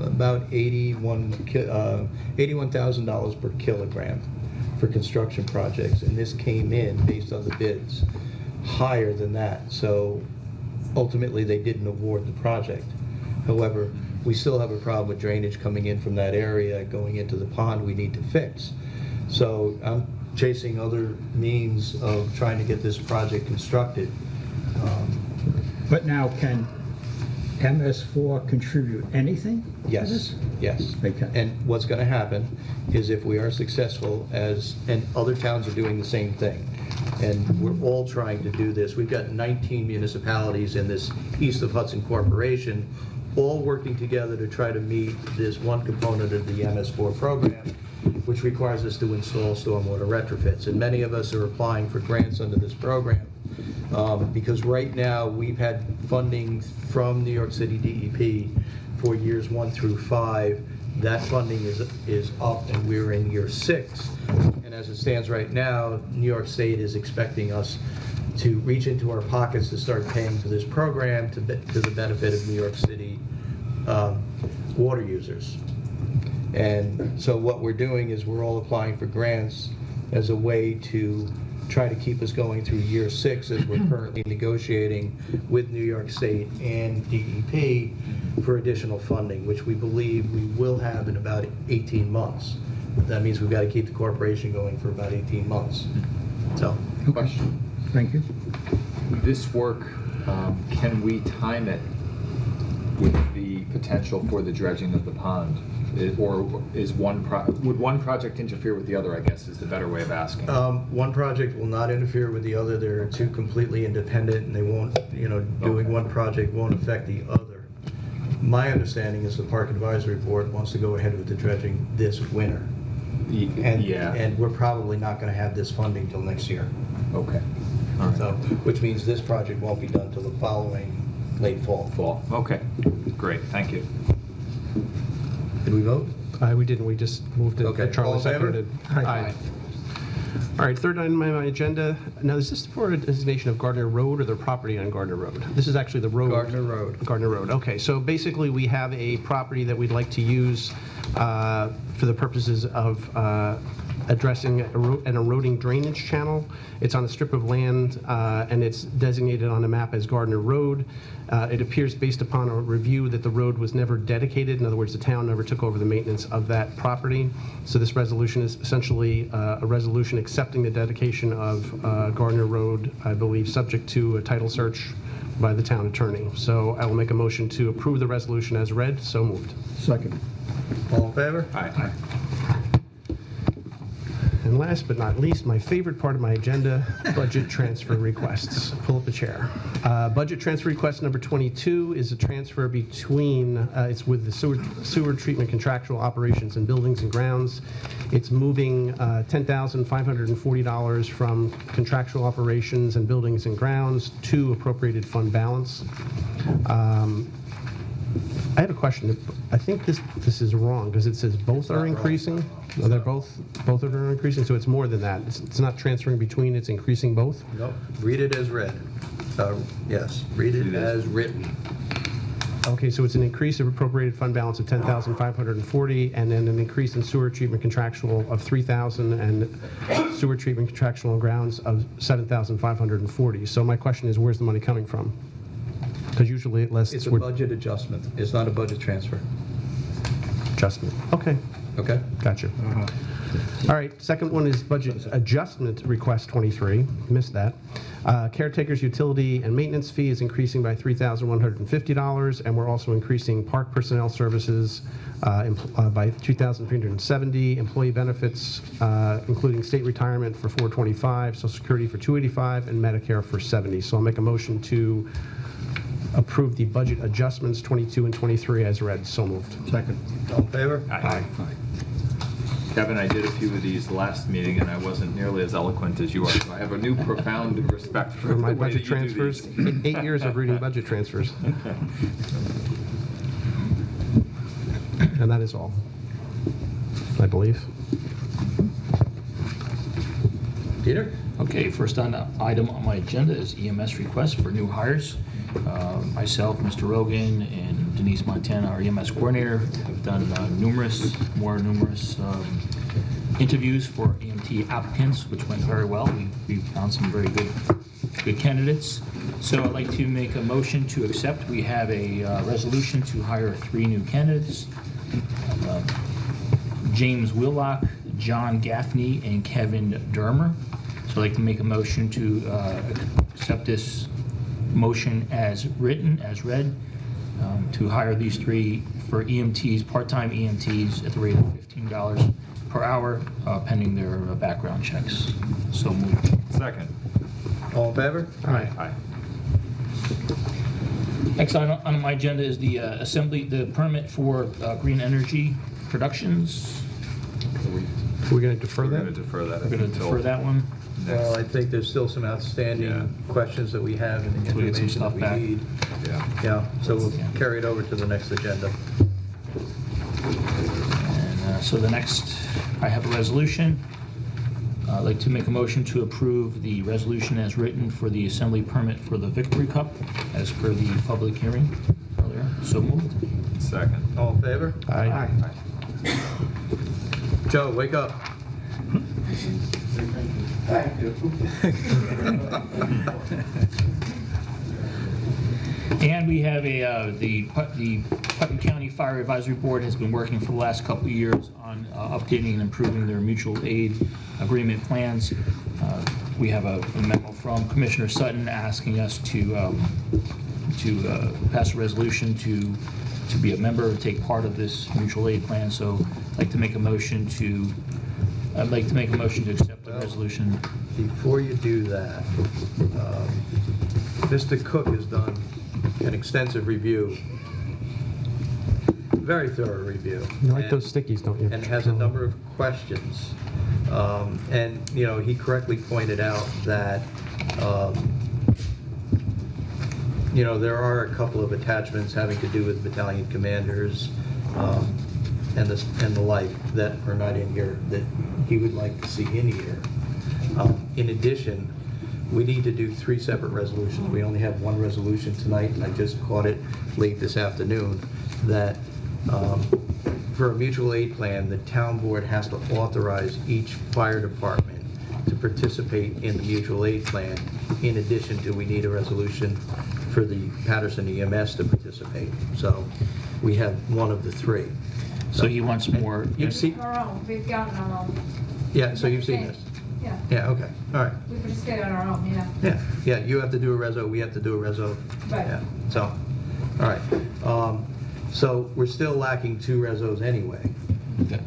about $81,000 per kilogram for construction projects, and this came in, based on the bids, higher than that. So ultimately, they didn't award the project. However, we still have a problem with drainage coming in from that area, going into the pond we need to fix. So I'm chasing other means of trying to get this project constructed. But now, can MS4 contribute anything to Yes, this? yes. They can. And what's going to happen is if we are successful, and other towns are doing the same thing, and we're all trying to do this. We've got 19 municipalities in this East of Hudson Corporation, all working together to try to meet this one component of the MS4 program, which requires us to install stormwater retrofits. And many of us are applying for grants under this program Because right now, we've had funding from New York City DEP for years 1 through 5. That funding is up, and we're in year 6. And as it stands right now, New York State is expecting us to reach into our pockets to start paying for this program to the benefit of New York City water users. And so what we're doing is we're all applying for grants as a way to try to keep us going through year 6, as we're currently negotiating with New York State and DEP for additional funding, which we believe we will have in about 18 months. That means we've got to keep the corporation going for about 18 months. So, Question. Thank you. This work, can we time it with the potential for the dredging of the pond? Or would one project interfere with the other, I guess, is the better way of asking? one project will not interfere with the other. They're two completely independent, and they won't, doing one project won't affect the other. My understanding is the Park Advisory Board wants to go ahead with the dredging this winter. And we're probably not going to have this funding till next year. Okay. All right. So, which means this project won't be done till the following late fall. Okay. Great. Thank you. Did we vote? We didn't, we just moved it. Okay. Charlie All in favor? seconded. Aye. All right, third item on my agenda. Now, is this for a designation of Gardner Road or the property on Gardner Road? This is actually the road. Gardner Road. Gardner Road, okay. So basically, we have a property that we'd like to use for the purposes of addressing an eroding drainage channel. It's on a strip of land, and it's designated on the map as Gardner Road. It appears, based upon a review, that the road was never dedicated. In other words, the town never took over the maintenance of that property. So this resolution is essentially a resolution accepting the dedication of Gardner Road, I believe, subject to a title search by the town attorney. So I will make a motion to approve the resolution as read. So moved. Second. All in favor? Aye. And last but not least, my favorite part of my agenda, budget transfer requests. Pull up a chair. Budget transfer request number 22 is a transfer between, it's with the sewer treatment contractual operations and buildings and grounds. It's moving $10,540 from contractual operations and buildings and grounds to appropriated fund balance. I have a question. I think this is wrong because it says both are increasing. No, they're both are increasing, so it's more than that. It's not transferring between, it's increasing both? Nope. Read it as read. Yes, read it as written. Okay, so it's an increase of appropriated fund balance of $10,540, and then an increase in sewer treatment contractual of $3,000, and sewer treatment contractual and grounds of $7,540. So my question is, where's the money coming from? Because usually it lists... It's a budget adjustment. It's not a budget transfer. Adjustment. Okay. Okay? Gotcha. All right, second one is budget adjustment request 23. Missed that. Caretaker's utility and maintenance fee is increasing by $3,150, and we're also increasing park personnel services by $2,370, employee benefits, including state retirement for $425, Social Security for $285, and Medicare for $70. So I'll make a motion to approve the budget adjustments 22 and 23 as read. So moved. Second. All in favor? Aye. Kevin, I did a few of these last meeting, and I wasn't nearly as eloquent as you are. So I have a new profound respect for My the way budget that you do transfers, these. 8 years of reading budget transfers. And that is all, I believe. Peter? Okay, first item on my agenda is EMS request for new hires. Myself, Mr. Rogan, and Denise Montana, our EMS coordinator, have done numerous interviews for EMT applicants, which went very well. We found some very good candidates. So I'd like to make a motion to accept. We have a resolution to hire 3 new candidates. James Willock, John Gaffney, and Kevin Dermer. So I'd like to make a motion to accept this motion as written, as read, to hire these 3 for EMTs, part-time EMTs at the rate of $15 per hour, pending their background checks. So moved. Second. All in favor? Aye. Next item on my agenda is the permit for Green Energy Productions. We're going to defer We're that? going to defer that. We're going to defer that one. Well, I next. think there's still some outstanding questions that we have and Until we get some information that stuff we back. need. Yeah. Yeah, so we'll carry it over to the next agenda. And so the next, I have a resolution. I'd like to make a motion to approve the resolution as written for the assembly permit for the Victory Cup as per the public hearing earlier. So moved. Second. All in favor? Aye. Joe, wake up. And we have the Putnam County Fire Advisory Board has been working for the last couple of years on updating and improving their mutual aid agreement plans. We have a memo from Commissioner Sutton asking us to pass a resolution to be a member and take part of this mutual aid plan. So I'd like to make a motion to accept the resolution. Before you do that, Mr. Cook has done an extensive review, very thorough review. You like those stickies, don't you? And has a number of questions. And, you know, he correctly pointed out that, you know, there are a couple of attachments having to do with battalion commanders and the like that are not in here that he would like to see in here. In addition, we need to do 3 separate resolutions. We only have 1 resolution tonight, and I just caught it late this afternoon, that for a mutual aid plan, the town board has to authorize each fire department to participate in the mutual aid plan. In addition to, we need a resolution for the Patterson EMS to participate. So we have 1 of the 3. So he wants more. You've seen, Our own, we've gotten our own. yeah, so you've seen this? Yeah, Yeah, okay, all right. we participate on our own, yeah. Yeah, you have to do a reso, we have to do a reso. Right. Yeah, so, all right. So we're still lacking 2 resos anyway. Okay.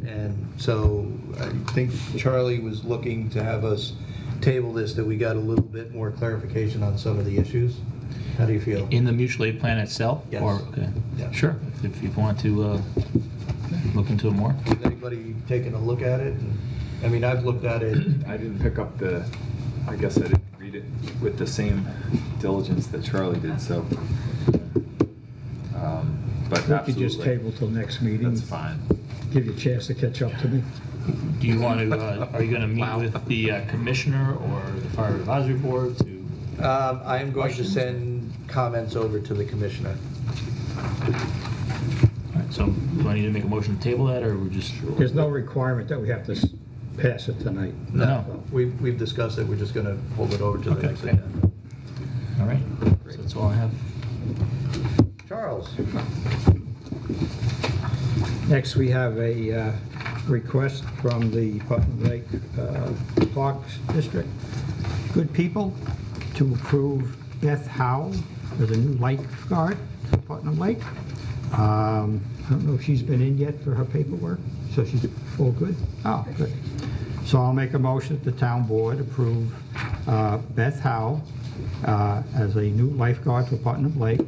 And so I think Charlie was looking to have us table this, that we got a little bit more clarification on some of the issues. How do you feel? In the mutual aid plan itself? Yes. Or, okay. Yeah. Sure, if you want to look into it more. Has anybody taken a look at it? I mean, I've looked at it. I didn't pick up I guess I didn't read it with the same diligence that Charlie did, so. But We could just absolutely, table till next meeting. that's fine. Give you a chance to catch up to me. Do you want to, are you going to meet with the commissioner or the fire advisory board to? I am going to send comments over to the commissioner. All right, so do I need to make a motion to table that, or we're just? There's no requirement that we have to pass it tonight. No. We've discussed it, we're just gonna hold it over to the Okay. next agenda. All right, so that's all I have. Charles? Next, we have a request from the Putnam Lake Parks District. Good people to approve Beth Howe as a new lifeguard for Putnam Lake. I don't know if she's been in yet for her paperwork, so she's all good? Oh, good. So I'll make a motion that the town board approve Beth Howe as a new lifeguard for Putnam Lake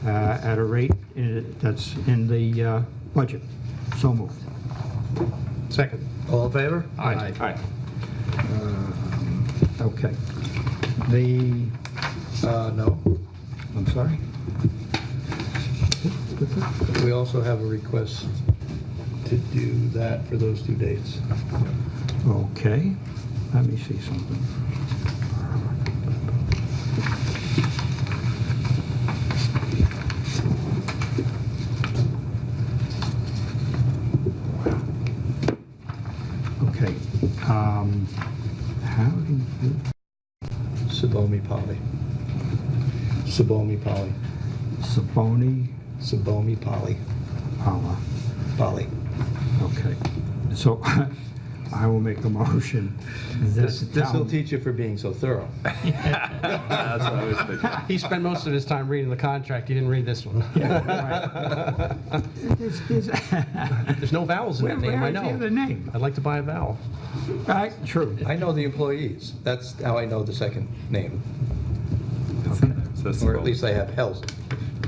at a rate that's in the budget. So moved. Second. All in favor? Aye. Okay. The, No. I'm sorry? We also have a request to do that for those 2 dates. Okay, let me see something. Okay, how do you, Sabomi Poly. Sabomi Poly. Saboni Sabomi Poly. Pala? Poly. Okay, so I will make a motion that the This will town... teach you for being so thorough. That's what I was thinking. He spent most of his time reading the contract. He didn't read this one. There's no vowels in that name, I Where is the other know. name? I'd like to buy a vowel. Right, true. I know the employees. That's how I know the second name. So Or at least I have help.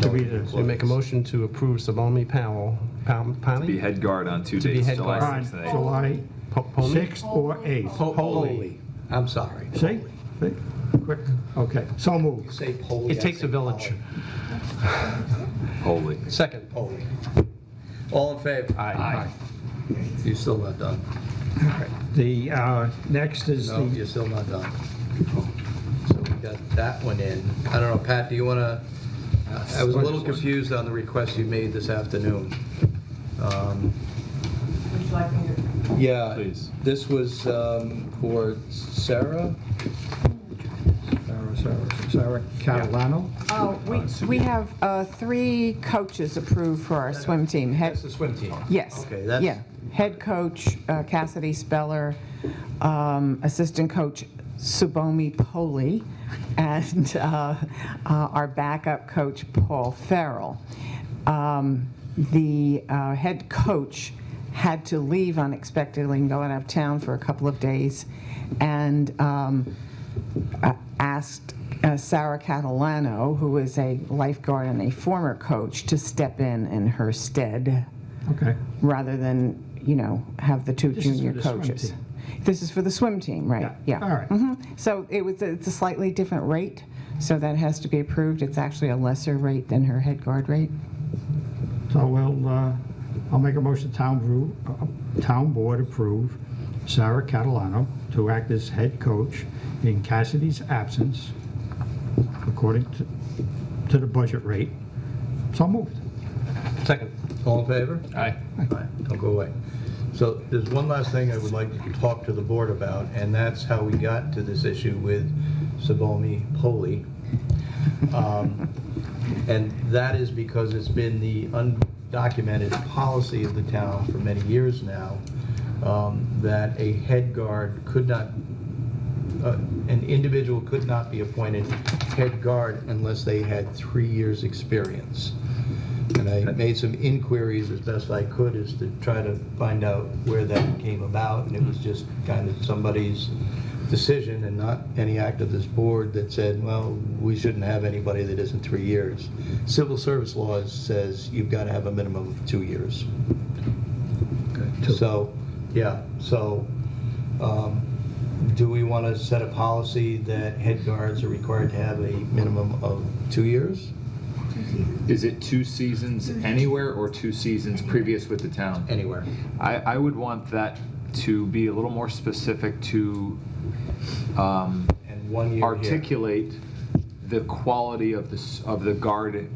To be the- So we make a motion to approve Sabomi Powell, To be head guard on 2 To be dates, head July guard. 6th and On 8th. Pony? 6th or 8th. Holy. I'm sorry. See? See? Quick, okay, so moved. Say Polly. It takes a village. Holy. Second, Polly. All in favor? Aye. You're still not done. The, next is No, the, you're still not done. So we got that one in. I don't know, Pat, do you want to, I was a little confused on the request you made this afternoon. Would you like me to? Yeah. Please. This was for Sarah? Sarah Catalano. Oh, we have 3 coaches approved for our swim team. That's the swim team. Yes. Okay, that's. Yeah. Head coach Cassidy Speller, assistant coach Subomi Poli, and our backup coach Paul Farrell. The head coach had to leave unexpectedly and go out of town for a couple of days, and asked Sarah Catalano, who is a lifeguard and a former coach, to step in her stead. Okay. Rather than, have the 2 This is for junior the swim coaches. team. This is for the swim team, right? Yeah. All right. So it's a slightly different rate, so that has to be approved. It's actually a lesser rate than her head guard rate. So I'll make a motion, town board approve Sarah Catalano to act as head coach in Cassidy's absence, according to the budget rate. So moved. Second. All in favor? Aye. Aye. Don't go away. So there's one last thing I would like to talk to the board about, and that's how we got to this issue with Subomi Poli. And that is because it's been the undocumented policy of the town for many years now, that a head guard could not, an individual could not be appointed head guard unless they had 3 years' experience. And I made some inquiries as best I could as to try to find out where that came about, and it was just kind of somebody's decision and not any act of this board that said, well, we shouldn't have anybody that isn't 3 years. Civil service laws says you've got to have a minimum of 2 years. Okay. So, yeah, so do we want to set a policy that head guards are required to have a minimum of 2 years? Is it 2 seasons anywhere or 2 seasons previous with the town? Anywhere. I would want that to be a little more specific to And 1 year here. articulate the quality of the guard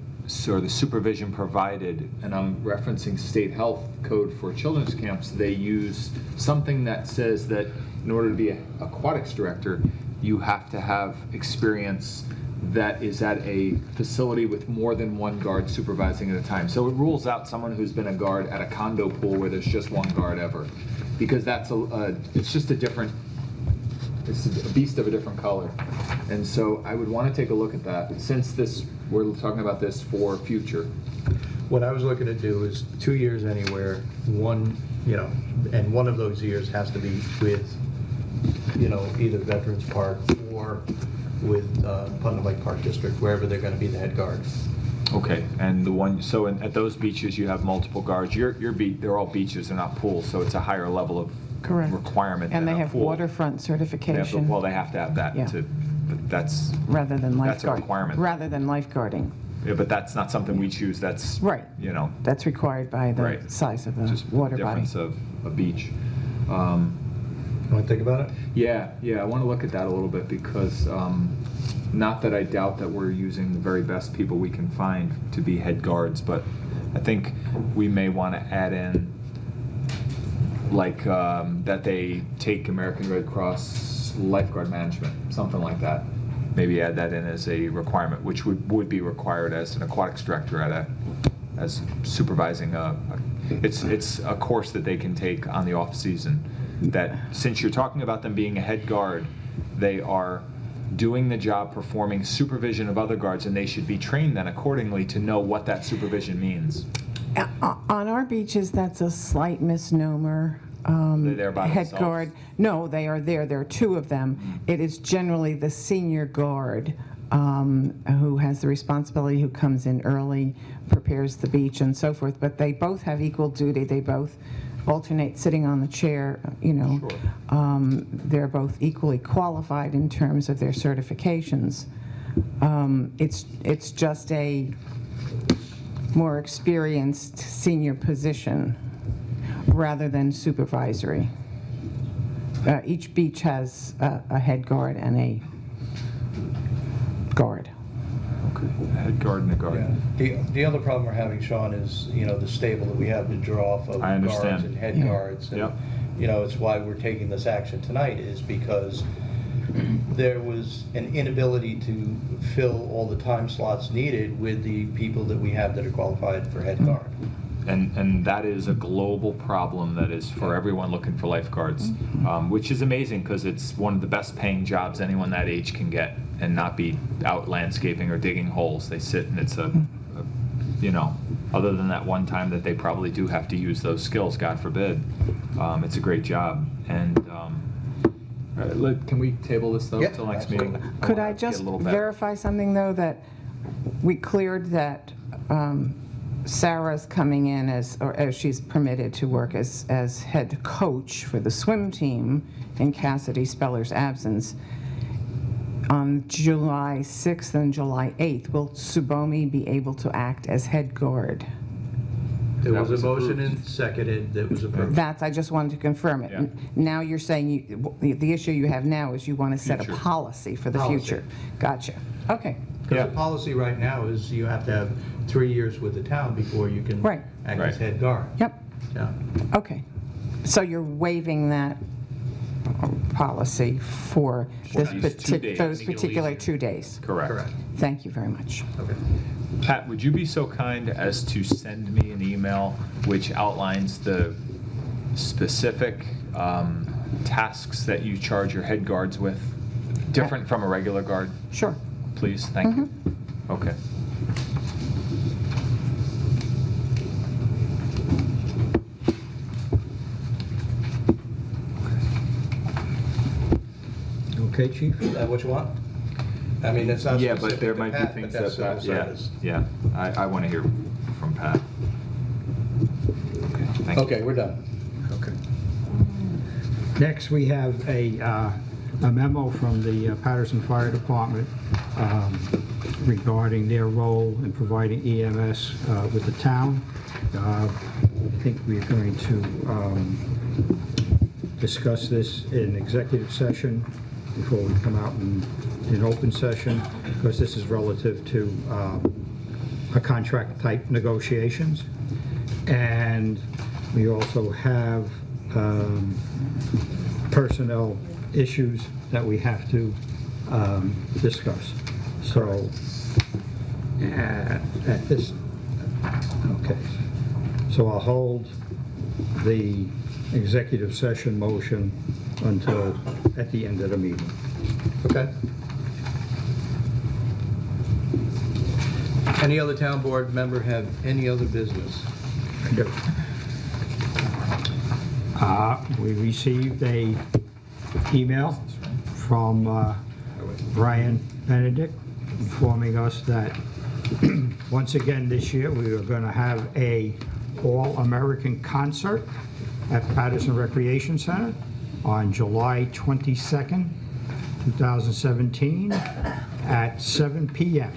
or the supervision provided. And I'm referencing state health code for children's camps. They use something that says that in order to be an aquatics director, you have to have experience that is at a facility with more than 1 guard supervising at a time. So it rules out someone who's been a guard at a condo pool where there's just 1 guard ever, because that's it's just a different, it's a beast of a different color. And so I would want to take a look at that, since we're talking about this for future. What I was looking to do is 2 years anywhere, and one of those years has to be with, either Veterans Park or with Putnam Lake Park District, wherever they're going to be the head guard. Okay, and at those beaches you have multiple guards. They're all beaches, they're not pools, so it's a higher level of Correct. requirement And than they a have pool. waterfront certification. Well, they have to have that Yeah. that's rather than lifeguarding. That's a requirement. Rather than lifeguarding. Yeah, but that's not something we choose. That's Right. That's required by the Right. size of the just water the body. difference of a beach. You want to think about it? Yeah, I want to look at that a little bit, because not that I doubt that we're using the very best people we can find to be head guards, but I think we may want to add in that they take American Red Cross lifeguard management, something like that. Maybe add that in as a requirement, which would be required as an aquatics director as supervising it's a course that they can take on the off season. That since you're talking about them being a head guard, they are doing the job, performing supervision of other guards, and they should be trained then accordingly to know what that supervision means. On our beaches, that's a slight misnomer. They're there by head themselves? guard. No, they are there. There are 2 of them. It is generally the senior guard who has the responsibility, who comes in early, prepares the beach and so forth, but they both have equal duty. They both alternate sitting on the chair, you know. Sure. They're both equally qualified in terms of their certifications. It's just a more experienced senior position rather than supervisory. Each beach has a head guard and a guard. Okay, a head guard and a guard. The other problem we're having, Sean, is, you know, the stable that we have to draw off of I understand. guards and head guards. And, Yep. you know, it's why we're taking this action tonight, is because there was an inability to fill all the time slots needed with the people that we have that are qualified for head guard. And that is a global problem that is for everyone looking for lifeguards, which is amazing because it's one of the best paying jobs anyone that age can get and not be out landscaping or digging holes. They sit and it's you know, other than that one time that they probably do have to use those skills, God forbid, it's a great job. And can we table this though till next meeting? Could I just verify something, though, that we cleared that Sarah's coming in as she's permitted to work as head coach for the swim team in Cassidy Speller's absence on July 6th and July 8th. Will Subomi be able to act as head guard? There was a motion and seconded that was approved. I just wanted to confirm it. Yeah. Now you're saying the issue you have now is you want to set a Future. policy for the future. Gotcha. Okay. Because the policy right now is you have to have 3 years with the town before you can Right. act as head guard. Yep. Yeah. Okay. So you're waiving that policy for For these 2 days. those particular 2 days? Correct. Thank you very much. Okay. Pat, would you be so kind as to send me an email which outlines the specific tasks that you charge your head guards with, different from a regular guard? Sure. Please, thank you. Okay. Okay, Chief? Is that what you want? I mean, it's not Yeah, specific but there to might be Pat, things but that's that, civil yeah, service. yeah. I want to hear from Pat. Okay, thank you. Okay, we're done. Okay. Next, we have a memo from the Patterson Fire Department regarding their role in providing EMS with the town. I think we're going to discuss this in executive session before we come out in open session, because this is relative to a contract type negotiations. And we also have personnel issues that we have to discuss. So at this, okay. So I'll hold the executive session motion until at the end of the meeting. Okay. Any other town board member have any other business? I do. We received a email from Brian Benedict informing us that once again this year we are going to have a all-American concert at Patterson Recreation Center on July 22nd, 2017 at 7 p.m.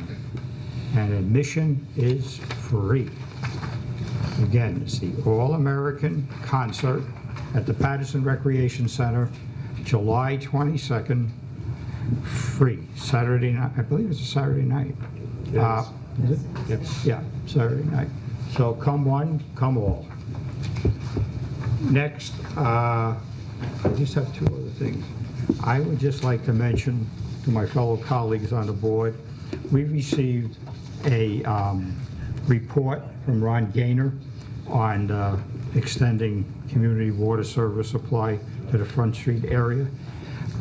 and admission is free. Again, it's the All-American Concert at the Patterson Recreation Center, July 22nd, free. Saturday night, I believe it's a Saturday night. Is it? Yes. Yeah, Saturday night. So come one, come all. Next, I just have two other things. I would just like to mention to my fellow colleagues on the board, we received a report from Ron Gaynor on extending community water service supply to the Front Street area.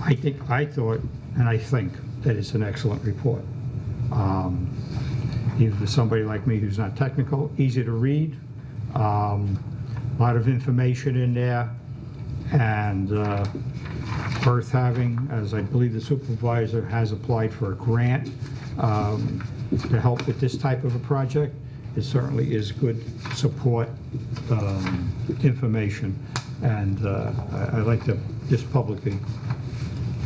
I thought, and I think that it's an excellent report. Even for somebody like me who's not technical, easy to read, a lot of information in there, and worth having, as I believe the supervisor has applied for a grant to help with this type of a project. It certainly is good support information, and I'd like to just publicly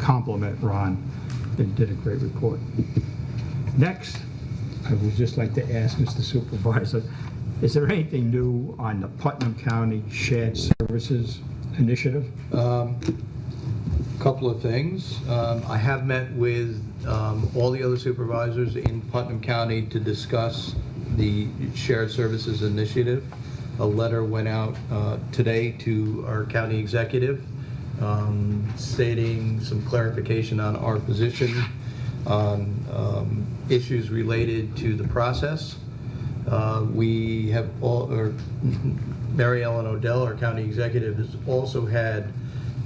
compliment Ron. He did a great report. Next, I would just like to ask Mr. Supervisor, is there anything new on the Putnam County Shared Services Initiative? Couple of things. I have met with all the other supervisors in Putnam County to discuss the Shared Services Initiative. A letter went out today to our county executive stating some clarification on our position on issues related to the process. We have Mary Ellen Odell, our county executive, has also had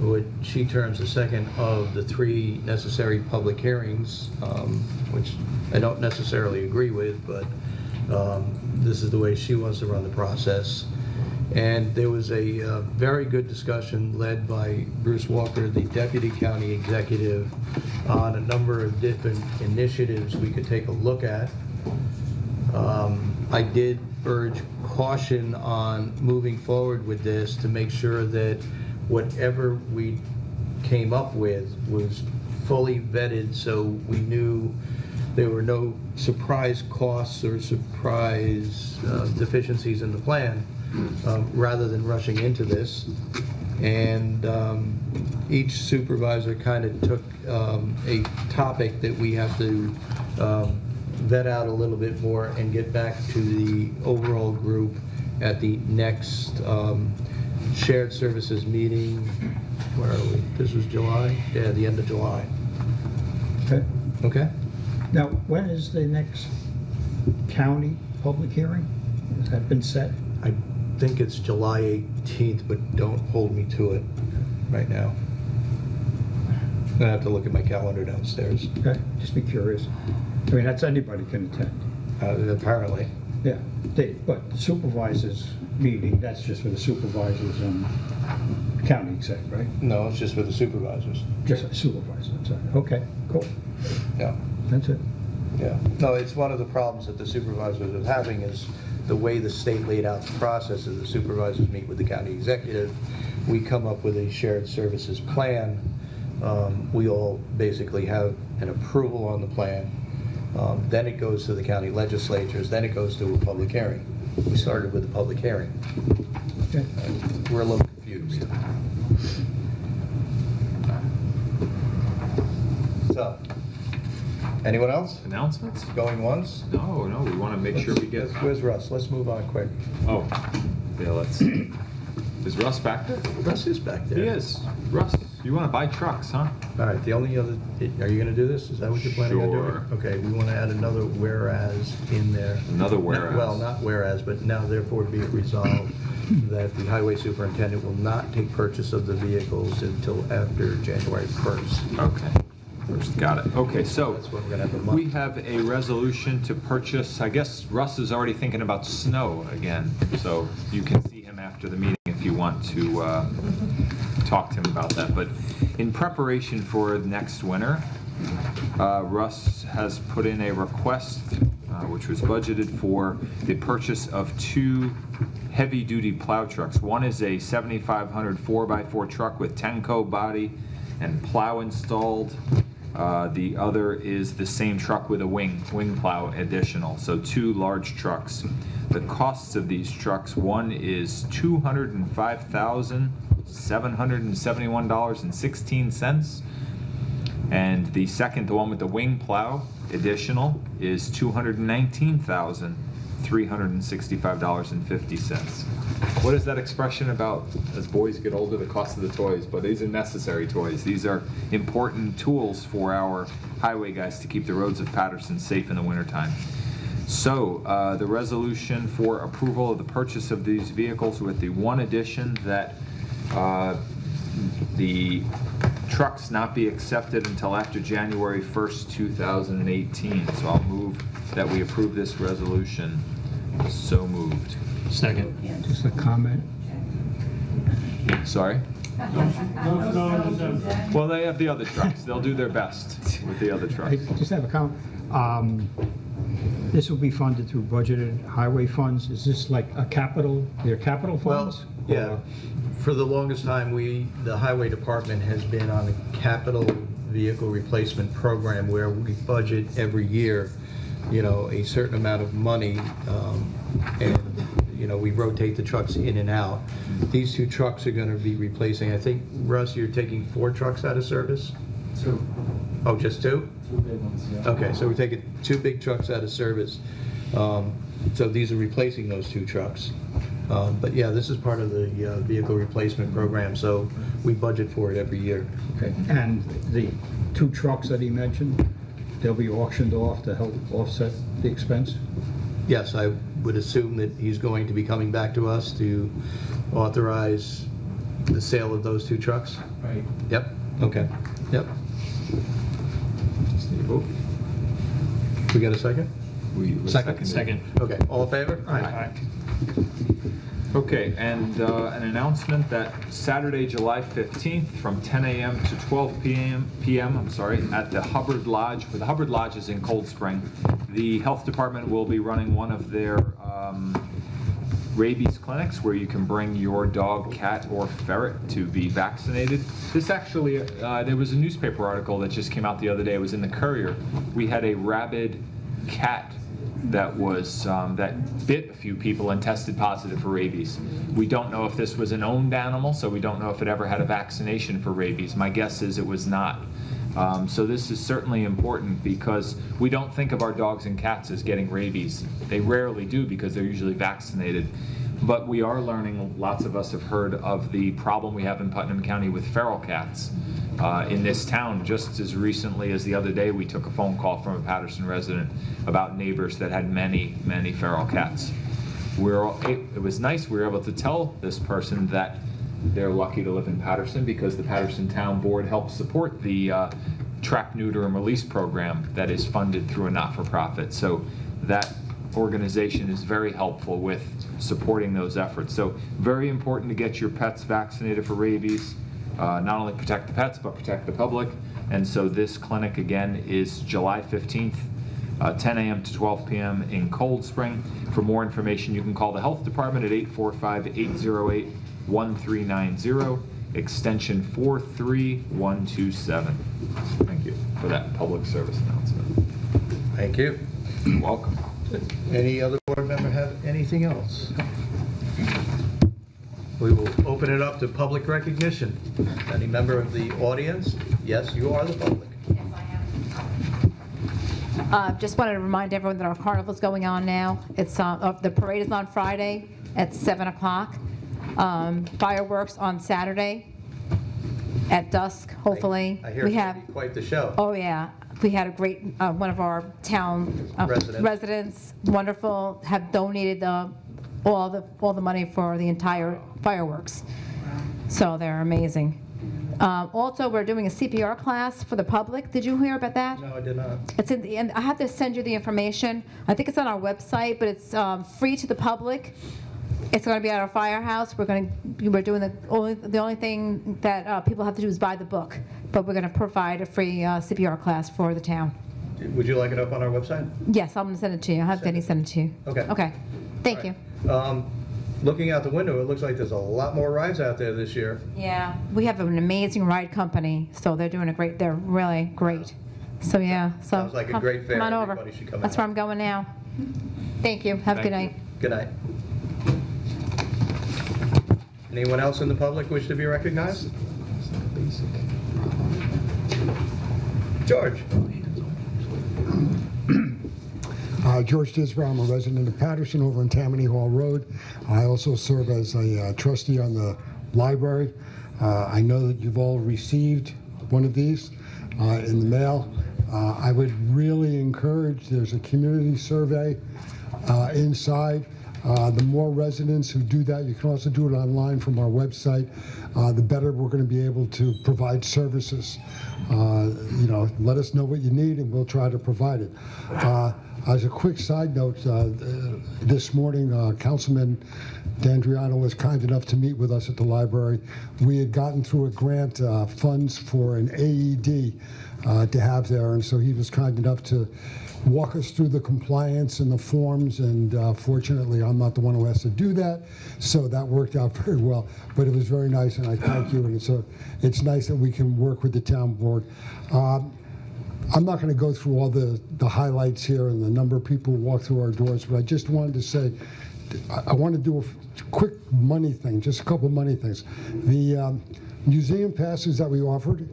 what she terms the second of the 3 necessary public hearings, which I don't necessarily agree with, but this is the way she wants to run the process. And there was a very good discussion led by Bruce Walker, the deputy county executive, on a number of different initiatives we could take a look at. I did urge caution on moving forward with this to make sure that whatever we came up with was fully vetted, so we knew there were no surprise costs or surprise deficiencies in the plan, rather than rushing into this. And each supervisor kind of took a topic that we have to vet out a little bit more and get back to the overall group at the next shared services meeting. Where are we? This was July? Yeah, the end of July. Okay. Okay? Now, when is the next county public hearing? Has that been set? I think it's July 18th, but don't hold me to it right now. I'm gonna have to look at my calendar downstairs. Okay, just be curious. I mean, that's anybody can attend. Apparently. Yeah, but the supervisors meeting, that's just for the supervisors and county exec, right? No, it's just for the supervisors. Just a supervisor, I'm sorry. Okay, cool. Yeah. That's it. Yeah. No, it's one of the problems that the supervisors are having is the way the state laid out the process is the supervisors meet with the county executive. We come up with a shared services plan. We all basically have an approval on the plan. Then it goes to the county legislatures. Then it goes to a public hearing. We started with a public hearing. Okay. We're a little confused. So, anyone else? Announcements? Going once? No, we want to make sure we get... Where's Russ? Let's move on quick. Oh, yeah, let's... Is Russ back there? Russ is back there. He is. Russ, you want to buy trucks, huh? All right, the only other, are you going to do this? Is that what you're planning on doing? Sure. Okay, we want to add another whereas in there. Another whereas. Well, not whereas, but now therefore be it resolved that the highway superintendent will not take purchase of the vehicles until after January 1st. Okay. First, got it. Okay, so That's when we're going to have a month. we have a resolution to purchase, I guess Russ is already thinking about snow again, so you can see him after the meeting if you want to talk to him about that. But in preparation for next winter, Russ has put in a request, which was budgeted for the purchase of 2 heavy-duty plow trucks. One is a 7,500 4x4 truck with Tenco body and plow installed. The other is the same truck with a wing plow additional, so 2 large trucks. The costs of these trucks, one is $205,771.16, and the second, the one with the wing plow additional, is $219,365.50. What is that expression about as boys get older, the cost of the toys? But these are necessary toys. These are important tools for our highway guys to keep the roads of Patterson safe in the wintertime. So the resolution for approval of the purchase of these vehicles with the one addition that the trucks not be accepted until after January 1st, 2018. So I'll move that we approve this resolution. So moved. Second. Just a comment. Sorry? Well, they have the other trucks. They'll do their best with the other I trucks. just have a comment. This will be funded through budgeted highway funds. Is this like a capital, their capital funds? Yeah, for the longest time, the highway department has been on a capital vehicle replacement program where we budget every year, a certain amount of money, and, we rotate the trucks in and out. These 2 trucks are going to be replacing, I think, Russ, you're taking 4 trucks out of service? 2. Oh, just 2? 2 big ones, yeah. Okay, so we're taking 2 big trucks out of service. So these are replacing those 2 trucks. But yeah, this is part of the vehicle replacement program, so we budget for it every year. Okay, and the 2 trucks that he mentioned, they'll be auctioned off to help offset the expense? Yes, I would assume that he's going to be coming back to us to authorize the sale of those 2 trucks? Right. Yep, okay, yep. Just need a vote. We got a second? Second. Second. Okay, all in favor? Aye. Okay, and an announcement that Saturday, July 15th, from 10 a.m. to 12 p.m., at the Hubbard Lodge, the Hubbard Lodge is in Cold Spring. The health department will be running one of their rabies clinics where you can bring your dog, cat, or ferret to be vaccinated. This actually, there was a newspaper article that just came out the other day. It was in the Courier. We had a rabid cat that was that bit a few people and tested positive for rabies. We don't know if this was an owned animal, so we don't know if it ever had a vaccination for rabies. My guess is it was not. So this is certainly important because we don't think of our dogs and cats as getting rabies. They rarely do because they're usually vaccinated. But we are learning, lots of us have heard of the problem we have in Putnam County with feral cats. In this town, just as recently as the other day, we took a phone call from a Patterson resident about neighbors that had many, many feral cats. It was nice, we were able to tell this person that they're lucky to live in Patterson because the Patterson Town Board helps support the trap, neuter, and release program that is funded through a not-for-profit. So that organization is very helpful with supporting those efforts. So very important to get your pets vaccinated for rabies. Not only protect the pets, but protect the public. And so this clinic, again, is July 15th, 10 a.m. to 12 p.m. in Cold Spring. For more information, you can call the health department at 845-808-1390, extension 43127. Thank you for that public service announcement. Thank you. You're welcome. Any other board member have anything else? We will open it up to public recognition. Any member of the audience? Yes, you are the public. Yes, I am. Just wanted to remind everyone that our carnival is going on now. It's the parade is on Friday at 7 o'clock. Fireworks on Saturday at dusk, hopefully. I hear it's going to be quite the show. Oh, yeah. We had a great, one of our town residents, wonderful, have donated all the money for the entire fireworks. So they're amazing. Also, we're doing a CPR class for the public. Did you hear about that? No, I did not. It's in the end. I have to send you the information. I think it's on our website, but it's free to the public. It's going to be at our firehouse. We're doing the only thing that people have to do is buy the book, but we're going to provide a free CPR class for the town. Would you like it up on our website? Yes, I'm going to send it to you. I'll have Denny send it to you. Okay. Okay. Thank you. Looking out the window, it looks like there's a lot more rides out there this year. Yeah, we have an amazing ride company, so they're doing they're really great. So yeah, Sounds like a great fair. Come on over. Everybody should come That's out. where I'm going now. Thank you. Have a good night. Good night. Anyone else in the public wish to be recognized? George. George Disbrow, I'm a resident of Patterson over on Tammany Hall Road. I also serve as a trustee on the library. I know that you've all received one of these in the mail. I would really encourage, there's a community survey inside. The more residents who do that, you can also do it online from our website, the better we're going to be able to provide services. Let us know what you need and we'll try to provide it. As a quick side note, this morning, Councilman D'Andriano was kind enough to meet with us at the library. We had gotten through a grant, funds for an AED to have there, and so he was kind enough to walk us through the compliance and the forms, and fortunately, I'm not the one who has to do that, so that worked out very well. But it was very nice, and I thank you, and it's nice that we can work with the town board. I'm not going to go through all the highlights here and the number of people who walk through our doors, but I just wanted to say, I want to do a quick money thing, just a couple money things. The museum passes that we offered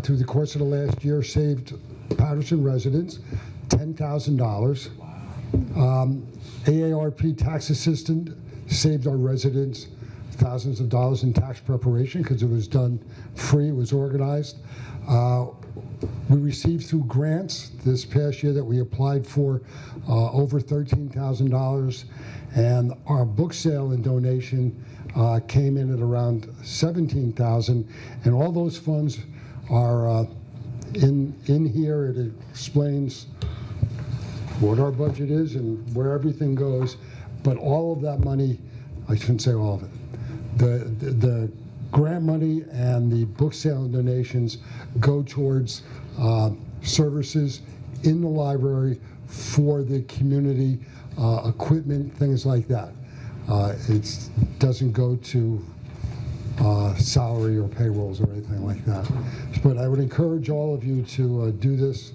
through the course of the last year saved Patterson residents $10,000. AARP tax assistant saved our residents thousands of dollars in tax preparation because it was done free, it was organized. We received through grants this past year that we applied for over $13,000, and our book sale and donation came in at around $17,000, and all those funds are in here. It explains what our budget is and where everything goes, but all of that money, I shouldn't say all of it, the grant money and the book sale and donations go towards services in the library for the community, equipment, things like that. It doesn't go to salary or payrolls or anything like that. But I would encourage all of you to do this,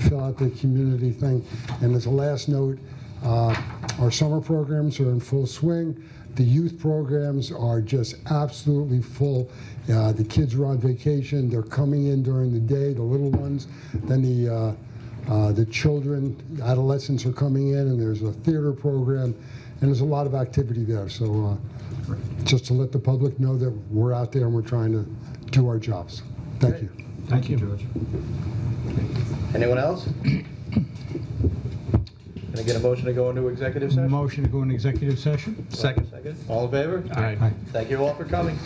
fill out the community thing. And as a last note, our summer programs are in full swing. The youth programs are just absolutely full. The kids are on vacation. They're coming in during the day, the little ones. Then the children, adolescents are coming in, and there's a theater program, and there's a lot of activity there. So just to let the public know that we're out there and we're trying to do our jobs. Thank you. Thank you, George. Anyone else? Can I get a motion to go into executive session? Motion to go into executive session? Second. All in favor? Aye. Thank you all for coming.